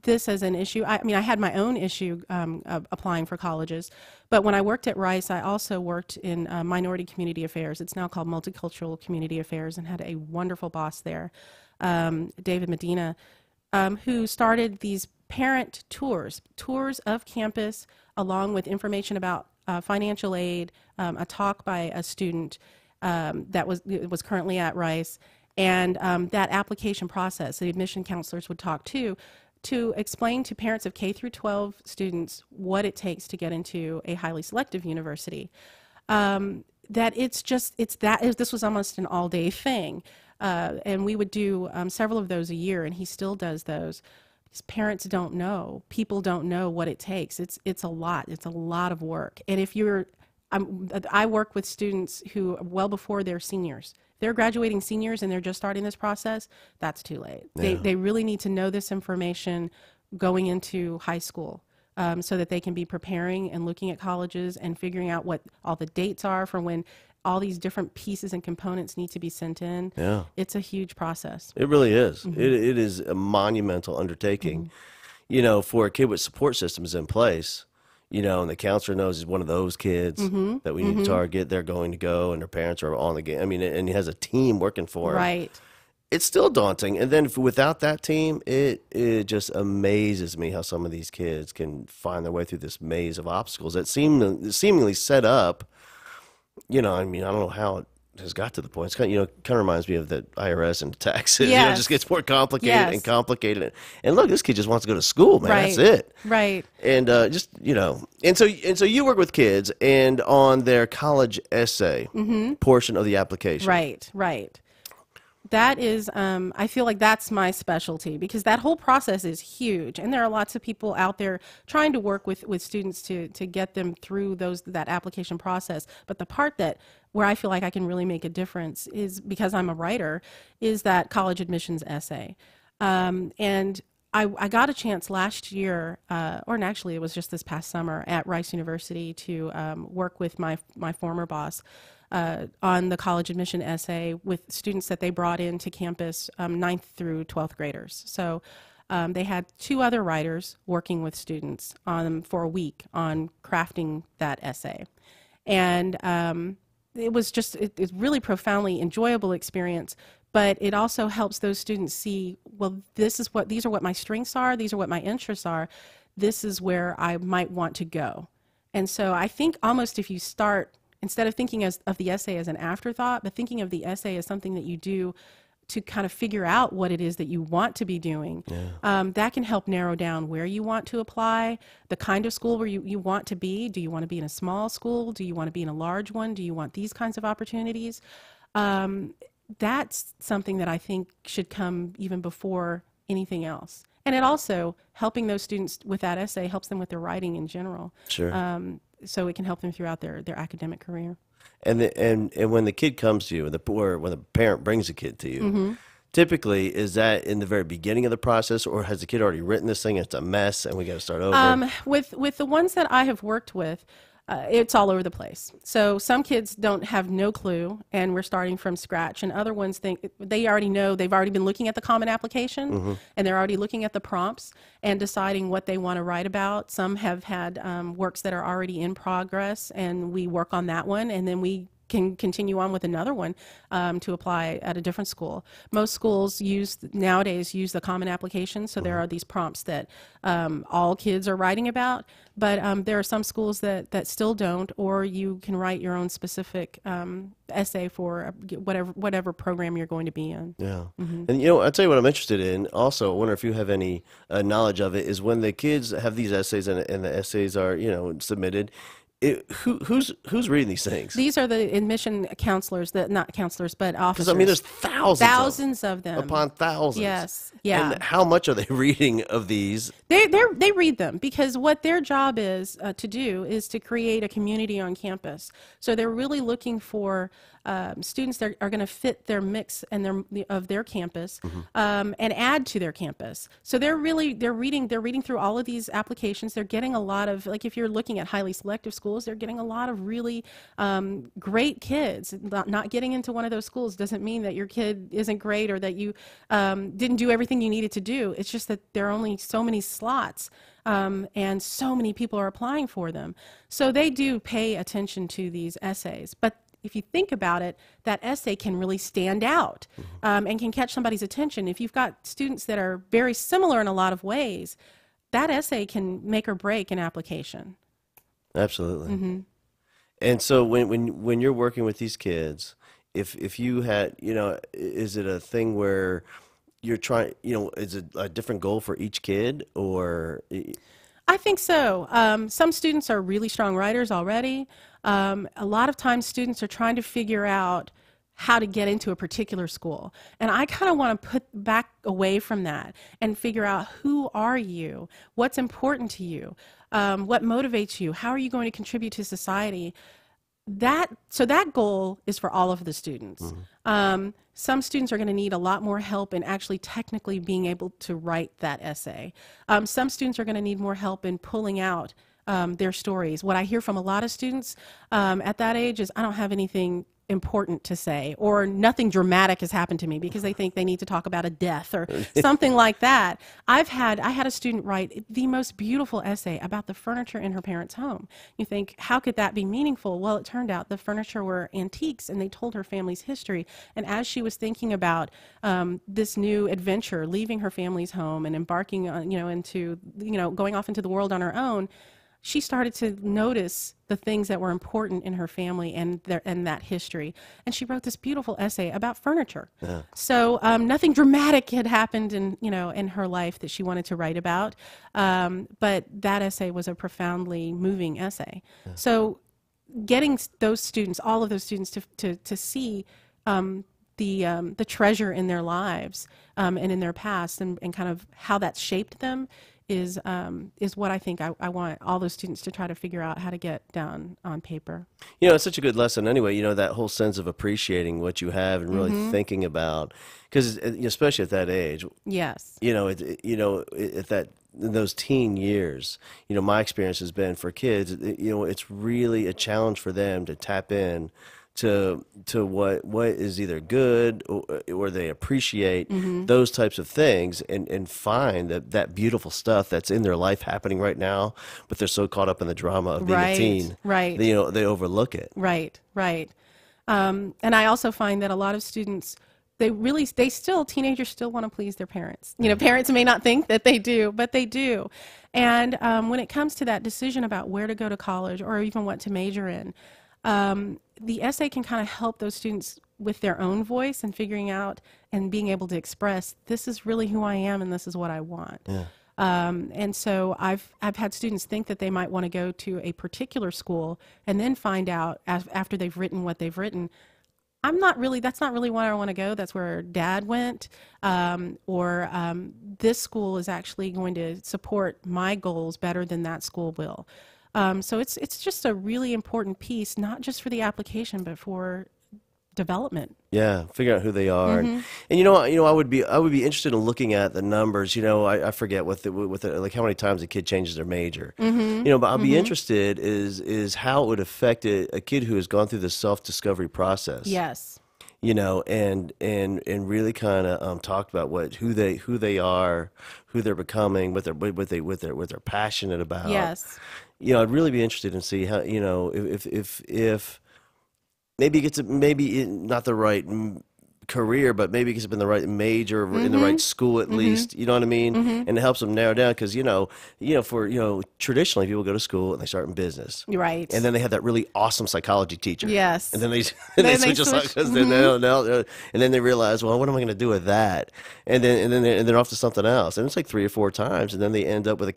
this as an issue, I mean, I had my own issue applying for colleges, but when I worked at Rice, I also worked in minority community affairs. It's now called multicultural community affairs, and had a wonderful boss there, David Medina, who started these parent tours of campus, along with information about financial aid, a talk by a student that was currently at Rice, and that application process. The admission counselors would talk to explain to parents of K through 12 students what it takes to get into a highly selective university. That this was almost an all-day thing, and we would do several of those a year, and he still does those. Because parents don't know, people don't know what it takes. It's a lot. It's a lot of work. And if I work with students who well before they're seniors. They're graduating seniors and they're just starting this process. That's too late. Yeah. They really need to know this information going into high school, so that they can be preparing and looking at colleges and figuring out what all the dates are for when all these different pieces and components need to be sent in. Yeah. It's a huge process. It really is. It is a monumental undertaking, for a kid with support systems in place. And the counselor knows he's one of those kids that we need to target. They're going to go, and their parents are on the game. I mean, and he has a team working for him. Right. It's still daunting. And then without that team, it just amazes me how some of these kids can find their way through this maze of obstacles that seemingly set up. I mean, I don't know how it has got to the point. It's kind of reminds me of the IRS and taxes. Yes. It just gets more complicated and complicated. And look, this kid just wants to go to school, man. Right. That's it. Right. And and so you work with kids and on their college essay portion of the application. Right. That is, I feel like that's my specialty, because that whole process is huge, and there are lots of people out there trying to work with students to get them through that application process. But the part where I feel like I can really make a difference is, because I'm a writer, is that college admissions essay. And I got a chance last year, or actually it was just this past summer, at Rice University to work with my former boss on the college admission essay with students that they brought into campus, 9th through 12th graders. So they had 2 other writers working with students for a week on crafting that essay. And it was just it's really profoundly enjoyable experience, but it also helps those students see, well, these are what my strengths are, these are what my interests are, this is where I might want to go. And so I think almost if you start, instead of thinking of the essay as an afterthought, but thinking of the essay as something that you do to kind of figure out what it is that you want to be doing. That can help narrow down where you want to apply, the kind of school where you want to be. Do you want to be in a small school? Do you want to be in a large one? Do you want these kinds of opportunities? That's something that I think should come even before anything else. And it also, helping those students with that essay helps them with their writing in general. Sure. So it can help them throughout their academic career. And when the kid comes to you, or when the parent brings a kid to you, typically, is that in the very beginning of the process, or has the kid already written this thing and it's a mess and we got to start over? With the ones that I have worked with, it's all over the place. So some kids don't have no clue, and we're starting from scratch. And other ones think they already know. They've already been looking at the common application, and they're already looking at the prompts and deciding what they want to write about. Some have had works that are already in progress, and we work on that one, and then we can continue on with another one to apply at a different school. Most schools nowadays use the common application, so there are these prompts that all kids are writing about, but there are some schools that still don't, or you can write your own specific essay for whatever program you're going to be in. Yeah. And I'll tell you what I'm interested in also. I wonder if you have any knowledge of it, is when the kids have these essays and the essays are submitted, who's reading these things? These are the admission counselors, not counselors, but officers. Because there's thousands of them upon thousands. Yes, yeah. And how much are they reading of these? They read them, because what their job is to do is to create a community on campus. So they're really looking for students that are going to fit their mix and of their campus and add to their campus. So they're reading through all of these applications. They're getting a lot of, like, if you're looking at highly selective schools, they're getting a lot of really great kids. Not getting into one of those schools doesn't mean that your kid isn't great or that you didn't do everything you needed to do. It's just that there are only so many slots and so many people are applying for them. So they do pay attention to these essays. But if you think about it, that essay can really stand out and can catch somebody's attention. If you've got students that are very similar in a lot of ways, that essay can make or break an application. Absolutely. And so when you're working with these kids, if you had, is it a thing where you're trying, is it a different goal for each kid, or? I think so. Some students are really strong writers already. A lot of times students are trying to figure out how to get into a particular school. And I kind of want to put back away from that and figure out, who are you? What's important to you? What motivates you? How are you going to contribute to society? So that goal is for all of the students. Some students are going to need a lot more help in actually technically being able to write that essay. Some students are going to need more help in pulling out their stories. What I hear from a lot of students at that age is, I don't have anything important to say, or nothing dramatic has happened to me, because they think they need to talk about a death or something like that. I had a student write the most beautiful essay about the furniture in her parents' home. You think, how could that be meaningful? Well, it turned out the furniture were antiques, and they told her family's history. And as she was thinking about this new adventure, leaving her family's home and embarking on, into, going off into the world on her own, she started to notice the things that were important in her family and that history. And she wrote this beautiful essay about furniture. Yeah. So nothing dramatic had happened in her life that she wanted to write about, but that essay was a profoundly moving essay. Yeah. So getting those students, all of those students, to see the treasure in their lives and in their past, and kind of how that's shaped them, is what I think I want all those students to try to figure out how to get down on paper. It's such a good lesson anyway, that whole sense of appreciating what you have and really thinking about, because especially at that age. Yes. At those teen years, my experience has been for kids, it's really a challenge for them to tap in to what is either good or they appreciate those types of things, and find that beautiful stuff that's in their life happening right now, but they're so caught up in the drama of being a teen, right? They overlook it. Right. And I also find that a lot of students, teenagers still want to please their parents. Parents may not think that they do, but they do. And when it comes to that decision about where to go to college or even what to major in, the essay can kind of help those students with their own voice and figuring out and being able to express, this is really who I am and this is what I want. Yeah. And so I've had students think that they might want to go to a particular school and then find out after they've written what they've written, that's not really where I want to go. That's where Dad went. This school is actually going to support my goals better than that school will. So it's just a really important piece, not just for the application, but for development. Yeah, figure out who they are, and I would be interested in looking at the numbers. I forget like how many times a kid changes their major. But I'll be interested is how it would affect a kid who has gone through this self-discovery process. Yes. And really kind of talked about who they are, who they're becoming, what they're passionate about. Yes. I'd really be interested in see how if maybe he gets not the right career, but maybe he gets up in the right major, in the right school at least, you know what I mean? And it helps them narrow down because, traditionally people go to school and they start in business. Right. And then they have that really awesome psychology teacher. Yes. And then they switch because and then they realize, well, what am I going to do with that? And then they're off to something else. And it's like 3 or 4 times. And then they end up with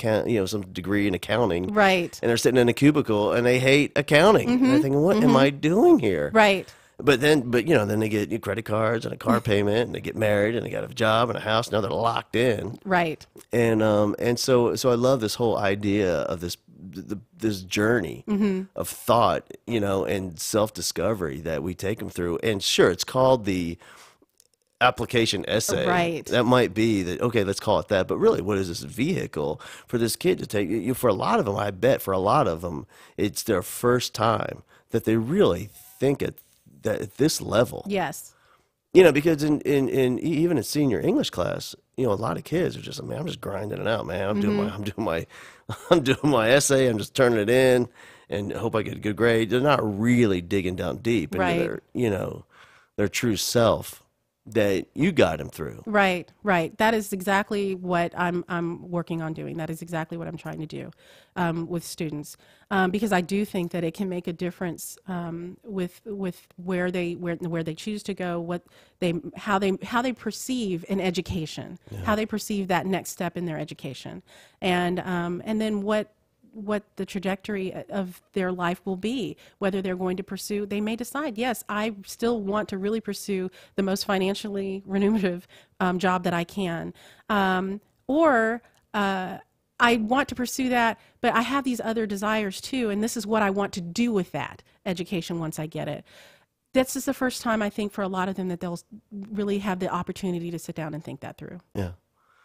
some degree in accounting. Right. And they're sitting in a cubicle and they hate accounting. And they're thinking, what am I doing here? Right. But then they get credit cards and a car payment, and they get married, and they got a job and a house. Now they're locked in. Right. And so I love this whole idea of this journey of thought, and self-discovery that we take them through. And sure, it's called the application essay. Right. That might be that. Okay, let's call it that. But really, what is this vehicle for this kid to take? For a lot of them, I bet for a lot of them, it's their first time that they really think at this level. Yes. Because in even in senior English class, a lot of kids are just, man, I'm just grinding it out, man. I'm doing my essay. I'm just turning it in and hope I get a good grade. They're not really digging down deep into their true self that you got them through. Right. That is exactly what I'm working on doing. That is exactly what I'm trying to do with students, because I do think that it can make a difference with where they choose to go, how they perceive an education, how they perceive that next step in their education, and then what the trajectory of their life will be, whether they're going to pursue, they may decide, yes, I still want to really pursue the most financially remunerative job that I can, or I want to pursue that, but I have these other desires too, and this is what I want to do with that education once I get it. This is the first time, I think, for a lot of them that they'll really have the opportunity to sit down and think that through. Yeah.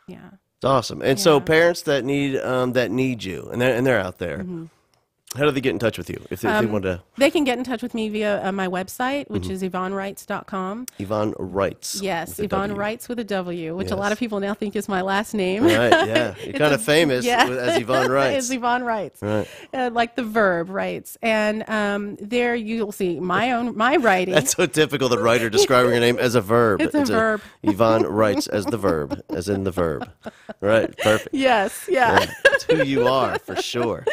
Yeah. It's awesome. And so parents that need you, and they're out there, how do they get in touch with you if they want to? They can get in touch with me via my website, which is YvonneWrites.com. Yvonne Writes. Yes, Yvonne Writes with a W, which a lot of people now think is my last name. Right, yeah. You're kind of famous as Yvonne Writes. It's Yvonne Writes. Right. Like the verb, writes. And there you'll see my writing. That's so typical, the writer describing her name as a verb. It's a verb. Yvonne Writes as the verb, as in the verb. Right, perfect. Yes, yeah. That's who you are, for sure.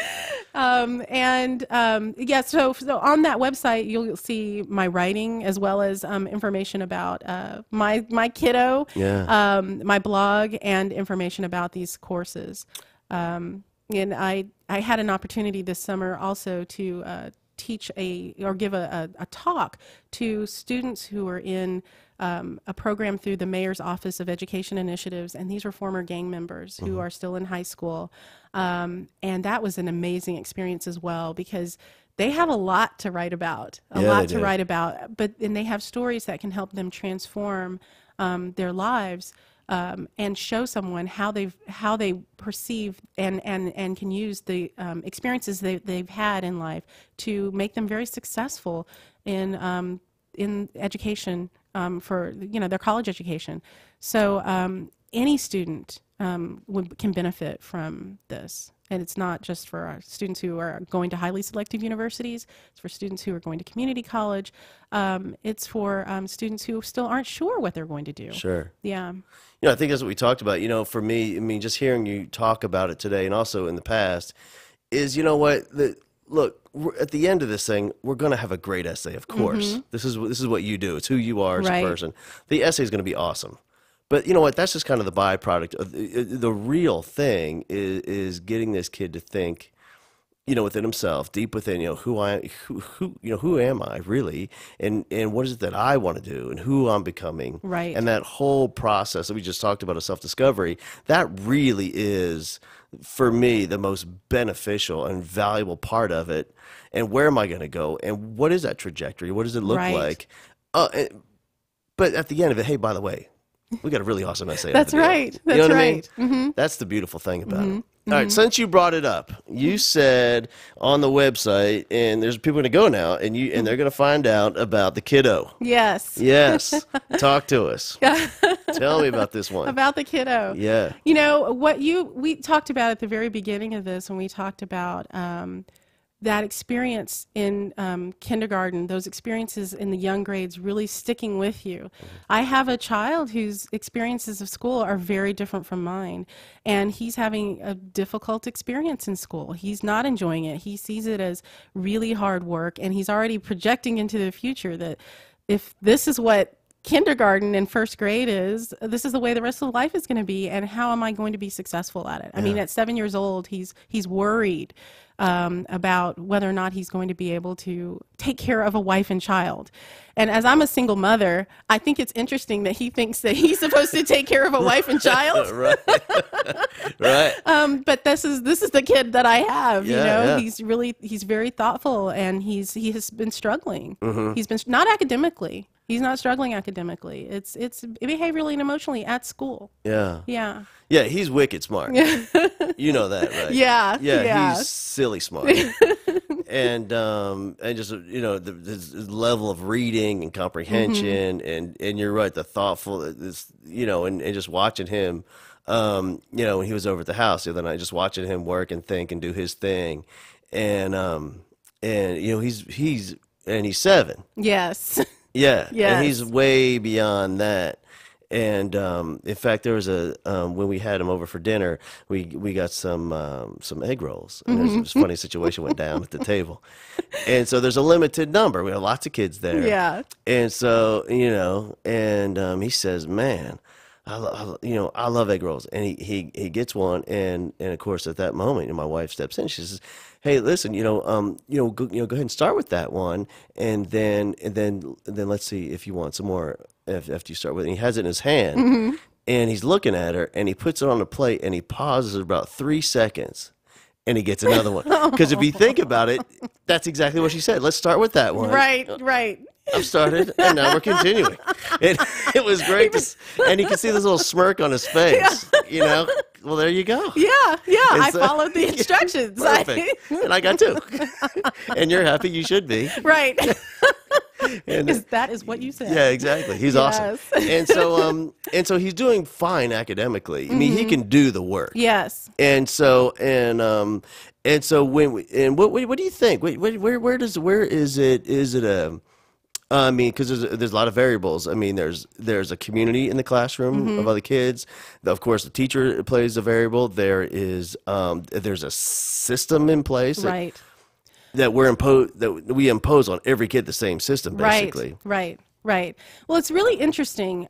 So on that website you'll see my writing as well as information about my kiddo, my blog, and information about these courses. And I had an opportunity this summer also to teach give a talk to students who are in a program through the Mayor's Office of Education Initiatives, and these were former gang members who are still in high school. And that was an amazing experience as well, because they have a lot to write about, but they have stories that can help them transform their lives and show someone how they perceive and can use the experiences they've had in life to make them very successful in education, for their college education. So any student can benefit from this. And it's not just for our students who are going to highly selective universities. It's for students who are going to community college. It's for students who still aren't sure what they're going to do. Sure. Yeah. I think that's what we talked about. For me, just hearing you talk about it today and also in the past is, look, at the end of this thing, we're going to have a great essay, of course. This is what you do. It's who you are as a person. The essay is going to be awesome. But you know what? That's just kind of the byproduct. The real thing is getting this kid to think, within himself, deep within, who am I really, and what is it that I want to do, and who I'm becoming, right? And that whole process that we just talked about of self-discovery, that really is, for me, the most beneficial and valuable part of it. And where am I going to go, and what is that trajectory? What does it look like? But at the end of it, hey, by the way, we got a really awesome essay. That's right. That's you know what right. I mean? That's the beautiful thing about it. All right, since you brought it up, you said on the website, and there's people going to go now, and they're going to find out about the kiddo. Yes. Yes. Talk to us. Tell me about this one. About the kiddo. Yeah. We talked about at the very beginning of this when we talked about that experience in kindergarten, those experiences in the young grades really sticking with you. I have a child whose experiences of school are very different from mine, and he's having a difficult experience in school. He's not enjoying it. He sees it as really hard work, and he's already projecting into the future that if this is what kindergarten and first grade is, this is the way the rest of life is going to be, and how am I going to be successful at it? I mean, at 7 years old, he's worried about whether or not he's going to be able to take care of a wife and child. And as I'm a single mother, I think it's interesting that he thinks that he's supposed to take care of a wife and child. Right. Right. But this is the kid that I have. Yeah. He's very thoughtful, and he has been struggling. He's been not academically. He's not struggling academically. It's behaviorally and emotionally at school. Yeah. Yeah. Yeah, he's wicked smart. You know that, right? Yeah. Yeah, he's silly smart. and just, this level of reading and comprehension, and you're right, the thoughtful, and just watching him, when he was over at the house the other night, just watching him work and think and do his thing. And he's 7. Yes. Yeah. Yes. And he's way beyond that. And in fact, there was when we had him over for dinner, we got some egg rolls, and there's this funny situation went down at the table, and so there's a limited number. We have lots of kids there, and so he says, "Man, I love egg rolls," and he gets one, and of course at that moment, my wife steps in. She says, "Hey, listen, go ahead and start with that one, and then let's see if you want some more after you start with it." And he has it in his hand, and he's looking at her, and he puts it on the plate, and he pauses about 3 seconds, and he gets another one. Because if you think about it, that's exactly what she said. Let's start with that one. Right. I've started, and now we're continuing. It was great, and you can see this little smirk on his face. Well, there you go. Yeah. I So- followed the instructions. Perfect. And I got 2. And you're happy, you should be. Right. And, Because that is what you said. yeah, exactly. He's awesome. And so he's doing fine academically. I mean, he can do the work. Yes. And so what do you think? Where is it? Is it a? I mean, because there's a lot of variables. I mean, there's a community in the classroom of other kids. Of course, the teacher plays a variable. There's a system in place that we impose on every kid the same system, basically. Right. Well, it's really interesting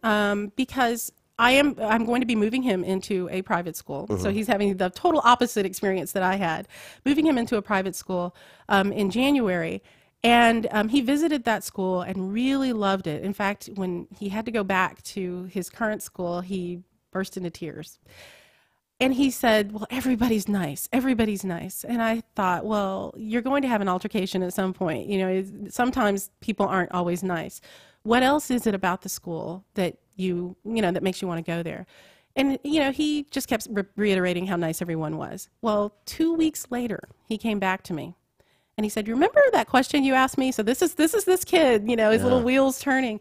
because I'm going to be moving him into a private school. So he's having the total opposite experience that I had, moving him into a private school in January. And he visited that school and really loved it. In fact, when he had to go back to his current school, he burst into tears. And he said, "Well, everybody's nice. Everybody's nice." And I thought, well, you're going to have an altercation at some point. Sometimes people aren't always nice. What else is it about the school that that makes you want to go there? And, he just kept reiterating how nice everyone was. Well, 2 weeks later, he came back to me. And he said, "You remember that question you asked me? So this is this kid, his little wheels turning."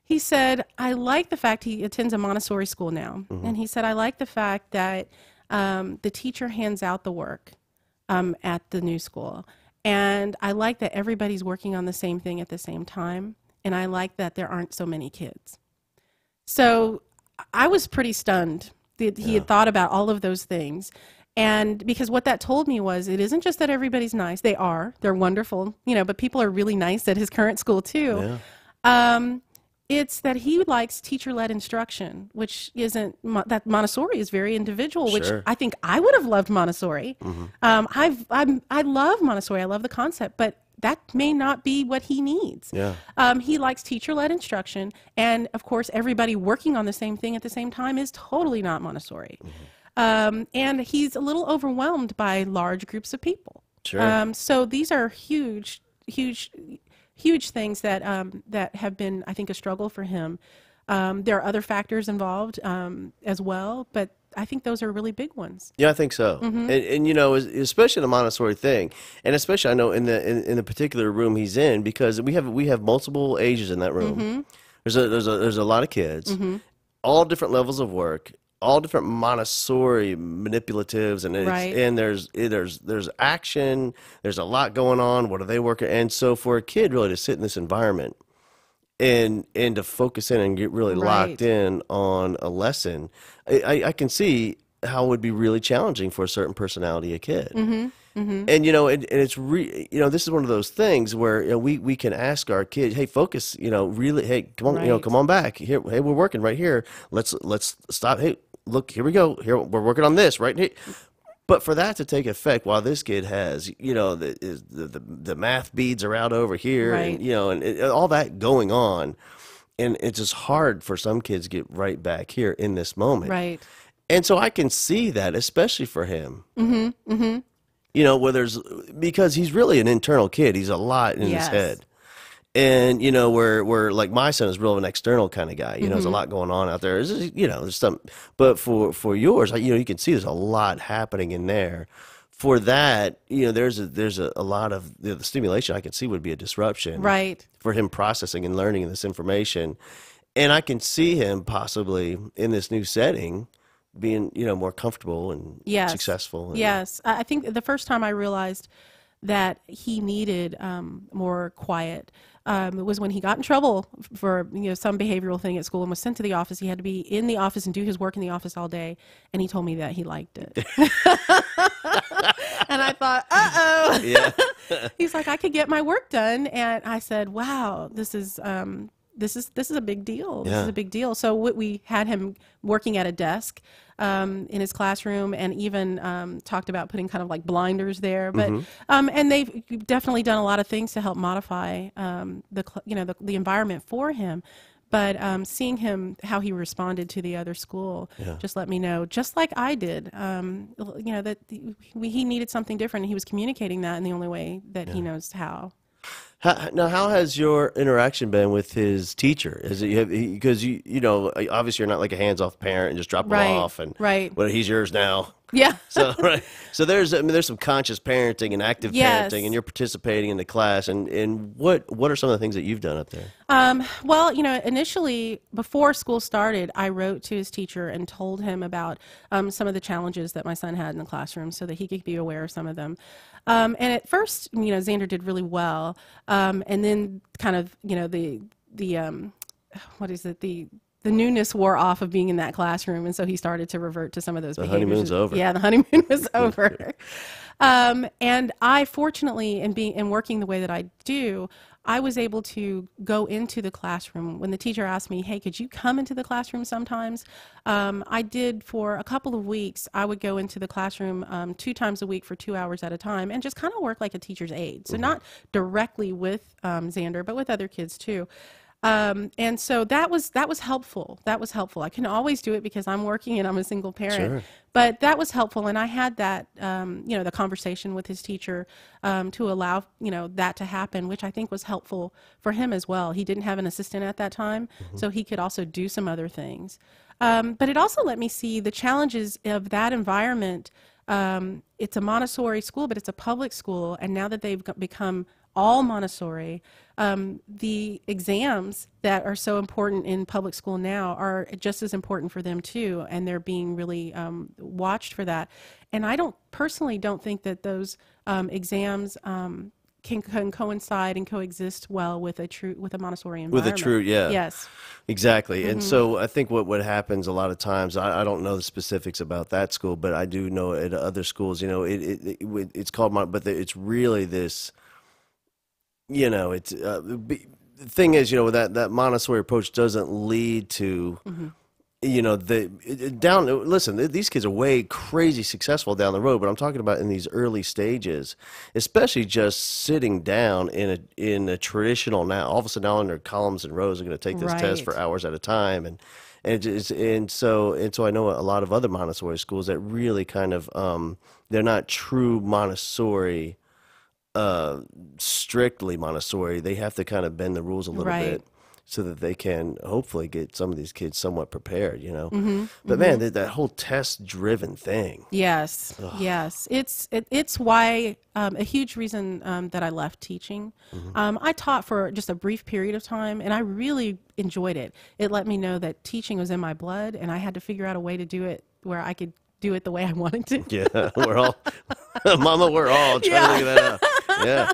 He said, "I like the fact he attends a Montessori school now." And he said, "I like the fact that the teacher hands out the work at the new school. And I like that everybody's working on the same thing at the same time. And I like that there aren't so many kids." So I was pretty stunned that he had thought about all of those things. And because what that told me was it isn't just that everybody's nice. They're wonderful, but people are really nice at his current school too. Yeah. It's that he likes teacher-led instruction, which isn't, that Montessori is very individual, which Sure. I think I would have loved Montessori. I love Montessori. I love the concept, but that may not be what he needs. Yeah. He likes teacher-led instruction, and of course, everybody working on the same thing at the same time is totally not Montessori. And he's a little overwhelmed by large groups of people. Sure. So these are huge things that that have been, I think, a struggle for him. There are other factors involved as well, but I think those are really big ones. Yeah, I think so. And especially the Montessori thing, and especially I know in the particular room he's in, because we have multiple ages in that room. There's a lot of kids, all different levels of work, all different Montessori manipulatives, and and there's action. There's a lot going on. What are they working? And so for a kid really to sit in this environment and to focus in and get really locked in on a lesson, I can see how it would be really challenging for a certain personality of kid. And and it's this is one of those things where we can ask our kids, hey, focus, really, hey, come on, come on back here. Hey, we're working right here. Let's stop. Hey, look, here we go. Here we're working on this right here. But for that to take effect while this kid has, the math beads are out over here, and and all that going on, and it's just hard for some kids to get right back here in this moment. Right. And so I can see that, especially for him. Because he's really an internal kid. He's a lot in his head. And, where like my son is real of an external kind of guy, there's a lot going on out there. There's some, but for yours, you can see there's a lot happening in there. For that, there's a lot of the stimulation I can see would be a disruption. Right. For him processing and learning this information. And I can see him possibly in this new setting being, more comfortable and successful. Yes. I think the first time I realized that he needed more quiet was when he got in trouble for some behavioral thing at school and was sent to the office. He had to be in the office and do his work in the office all day, and he told me that he liked it. And I thought, uh-oh. Yeah. He's like, I could get my work done. And I said, wow, this is a big deal. This is a big deal. So we had him working at a desk in his classroom, and even talked about putting kind of like blinders there. But and they've definitely done a lot of things to help modify the environment for him. But seeing him, how he responded to the other school, just let me know, just like I did, that he needed something different. And he was communicating that in the only way that he knows how. Now, how has your interaction been with his teacher? Is it because obviously you're not like a hands-off parent and just drop him off and well, he's yours now. Yeah. So there's some conscious parenting and active parenting, and you're participating in the class. And what are some of the things that you've done up there? Well, initially before school started, I wrote to his teacher and told him about some of the challenges that my son had in the classroom, so that he could be aware of some of them. And at first, Xander did really well, and then kind of the newness wore off of being in that classroom, and so he started to revert to some of those behaviors. The honeymoon's over. Yeah, the honeymoon was over. And I, fortunately, in working the way that I do, I was able to go into the classroom. When the teacher asked me, hey, could you come into the classroom sometimes? I did for a couple of weeks. I would go into the classroom 2 times a week for 2 hours at a time and just kind of work like a teacher's aide. So not directly with Xander, but with other kids too. And so that was helpful. That was helpful. I couldn't always do it because I'm working and I'm a single parent. Sure. But that was helpful, and I had that, the conversation with his teacher to allow, that to happen, which I think was helpful for him as well. He didn't have an assistant at that time, so he could also do some other things. But it also let me see the challenges of that environment. It's a Montessori school, but it's a public school, and now that they've become all Montessori, the exams that are so important in public school now are just as important for them too, and they're being really watched for that. And I personally don't think that those exams can coincide and coexist well with a Montessori With a environment. true, yeah. Yes. Exactly. And so I think what happens a lot of times, I don't know the specifics about that school, but I do know at other schools, it's called, but it's really this, it's, the thing is, that Montessori approach doesn't lead to, listen, these kids are way crazy successful down the road, but I'm talking about in these early stages, especially just sitting down in a traditional, now all of a sudden now in their columns and rows are going to take this test for hours at a time. And so I know a lot of other Montessori schools that really kind of, they're not true Montessori, strictly Montessori. They have to kind of bend the rules a little bit, so that they can hopefully get some of these kids somewhat prepared, But man, that whole test-driven thing. Yes, yes. It's why a huge reason that I left teaching. I taught for just a brief period of time, and I really enjoyed it. It let me know that teaching was in my blood, and I had to figure out a way to do it where I could do it the way I wanted to. Yeah, we're all, Mama, we're all trying to figure that out. Yeah.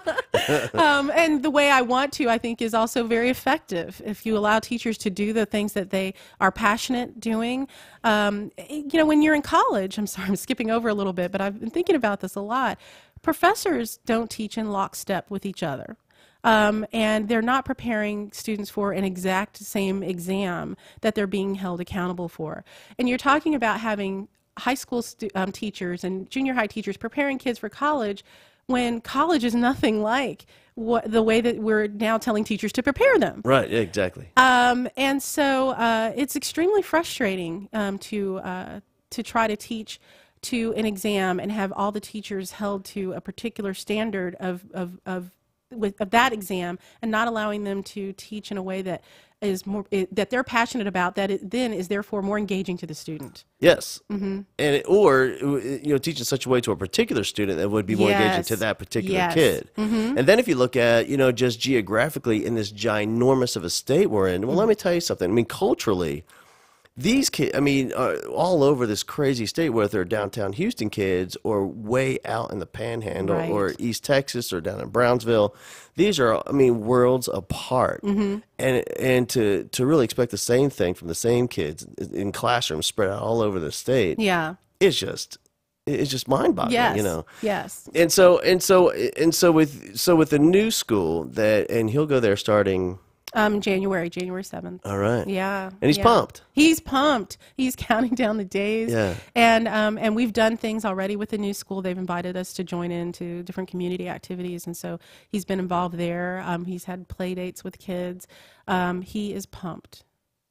And the way I want to, I think, is also very effective. If you allow teachers to do the things that they are passionate doing, when you're in college, I'm sorry, I'm skipping over a little bit, but I've been thinking about this a lot. Professors don't teach in lockstep with each other. And they're not preparing students for an exact same exam that they're being held accountable for. And you're talking about having high school teachers and junior high teachers preparing kids for college, when college is nothing like the way that we're now telling teachers to prepare them. Right, yeah, exactly. And so it's extremely frustrating to try to teach to an exam and have all the teachers held to a particular standard of that exam, and not allowing them to teach in a way that is more that they're passionate about, that it then is therefore more engaging to the student. Yes, and teach in such a way to a particular student that would be more engaging to that particular kid. And then if you look at just geographically in this ginormous of a state we're in, well, let me tell you something. I mean, culturally, these kids, all over this crazy state, whether they're downtown Houston kids or way out in the Panhandle or East Texas or down in Brownsville, these are, worlds apart. And to really expect the same thing from the same kids in classrooms spread out all over the state, it's just mind-boggling, Yes. And so with the new school and he'll go there starting January 7th. All right. Yeah. And he's pumped. He's pumped. He's counting down the days. Yeah. And we've done things already with the new school. They've invited us to join into different community activities, and so he's been involved there. He's had play dates with kids. He is pumped.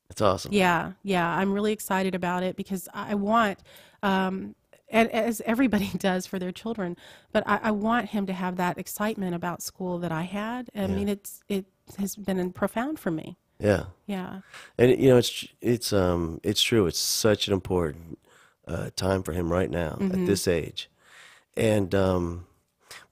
That's awesome. Yeah. I'm really excited about it because I want, and as everybody does for their children, but I want him to have that excitement about school that I had. I mean, it has been profound for me. Yeah. Yeah. And it's true. It's such an important time for him right now at this age. And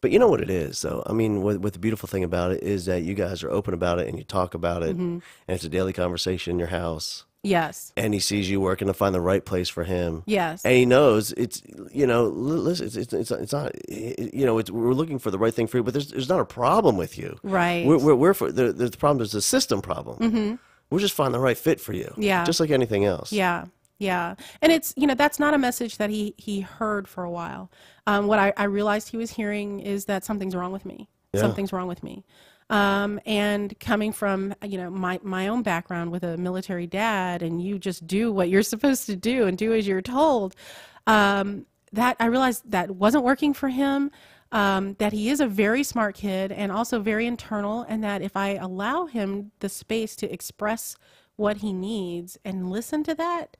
but you know what it is, though. What the beautiful thing about it is that you guys are open about it and you talk about it, and it's a daily conversation in your house. Yes. And he sees you working to find the right place for him. Yes. And he knows it's, listen, it's not, we're looking for the right thing for you, but there's not a problem with you. Right. The problem is a system problem. We're just finding the right fit for you. Yeah. Just like anything else. Yeah. And it's, that's not a message that he heard for a while. What I realized he was hearing is that something's wrong with me. Yeah. Something's wrong with me. And coming from, my own background with a military dad, and you just do what you're supposed to do and do as you're told, that I realized that wasn't working for him, that he is a very smart kid and also very internal, and that if I allow him the space to express what he needs and listen to that,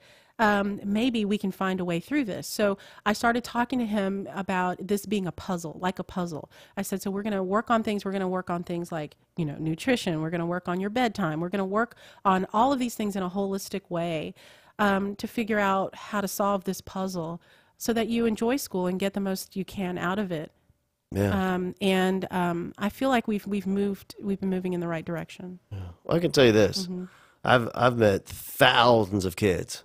maybe we can find a way through this. So I started talking to him about this being a puzzle, like a puzzle. I said, so we're going to work on things. We're going to work on things like, nutrition. We're going to work on your bedtime. We're going to work on all of these things in a holistic way to figure out how to solve this puzzle so that you enjoy school and get the most you can out of it. Yeah. I feel like we've been moving in the right direction. Yeah. Well, I can tell you this. I've met thousands of kids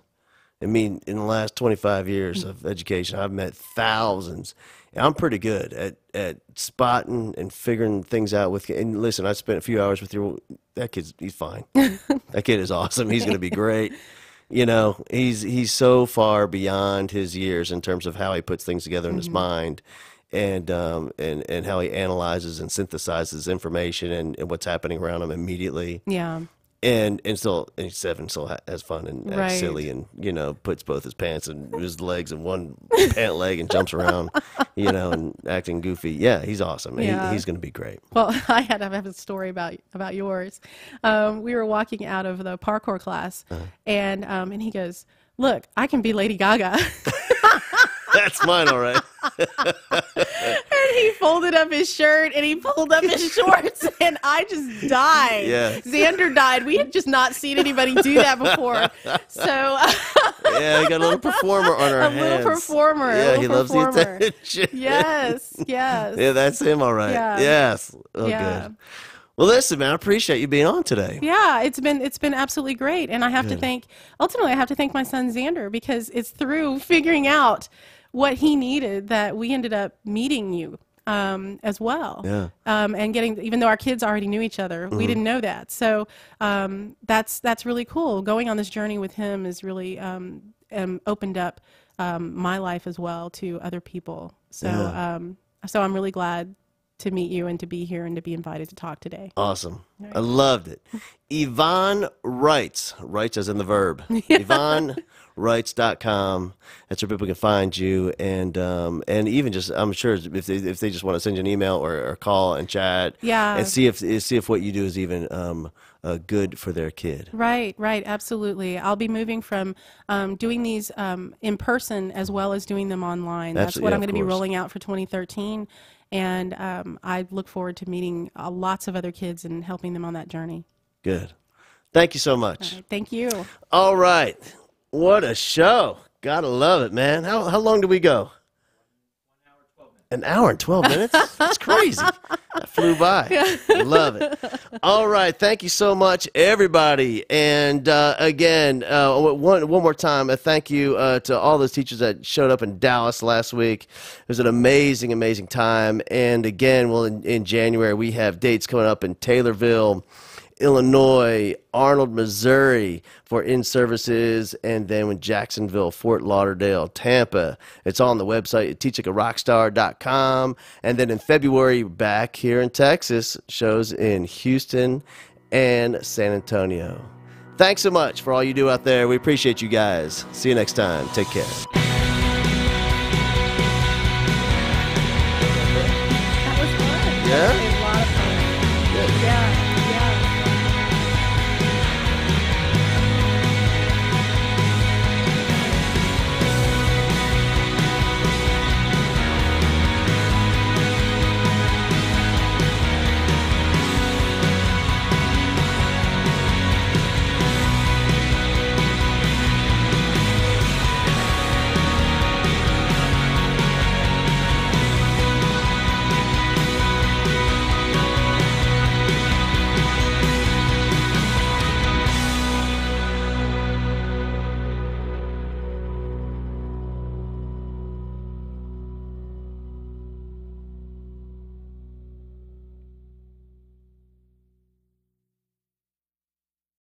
I mean, in the last 25 years of education, I've met thousands. And I'm pretty good at spotting and figuring things out with. And listen, I spent a few hours with he's fine. That kid is awesome. He's going to be great. You know, he's so far beyond his years in terms of how he puts things together in his mind, and how he analyzes and synthesizes information and what's happening around him immediately. Yeah. And he's 7, still has fun and acts silly, and puts both his pants and his legs in one pant leg and jumps around, and acting goofy. Yeah, he's awesome. Yeah. He's going to be great. Well, I have a story about yours. We were walking out of the parkour class, and he goes, "Look, I can be Lady Gaga." That's mine, all right. And he folded up his shirt and he pulled up his shorts, and I just died. Yeah. Xander died. We had just not seen anybody do that before. So yeah, he got a little performer on our hands. A little performer. Yeah, he loves the attention. Yes. Yeah, that's him, all right. Yeah. Yes. Oh, Yeah. good. Well, listen, man, I appreciate you being on today. Yeah, it's been absolutely great, and I have to thank my son Xander, because it's through figuring out what he needed that we ended up meeting you as well. Yeah. And even though our kids already knew each other, we didn't know that. So that's really cool. Going on this journey with him has really opened up my life as well to other people. So so I'm really glad to meet you and to be here and to be invited to talk today. Awesome. Right. I loved it. Yvonne Wrights as in the verb. YvonneWrights.com. That's where people can find you, and even just, I'm sure if they just want to send you an email or call and chat, and see if what you do is even good for their kid. Right, absolutely. I'll be moving from doing these in person as well as doing them online. That's what I'm going to be rolling out for 2013. And I look forward to meeting lots of other kids and helping them on that journey. Good. Thank you so much. All right, thank you. All right. What a show. Gotta love it, man. How long did we go? 1 hour and 12 minutes? That's crazy. That flew by. Love it. All right. Thank you so much, everybody. And again, one more time, a thank you to all those teachers that showed up in Dallas last week. It was an amazing, amazing time. And again, in January, we have dates coming up in Taylorville, Illinois, Arnold, Missouri for in-services, and then in Jacksonville, Fort Lauderdale, Tampa. It's on the website at teachlikearockstar.com. And then in February, back here in Texas, shows in Houston and San Antonio. Thanks so much for all you do out there. We appreciate you guys. See you next time. Take care. That was fun. Yeah? It was a lot of fun. Good. Yeah.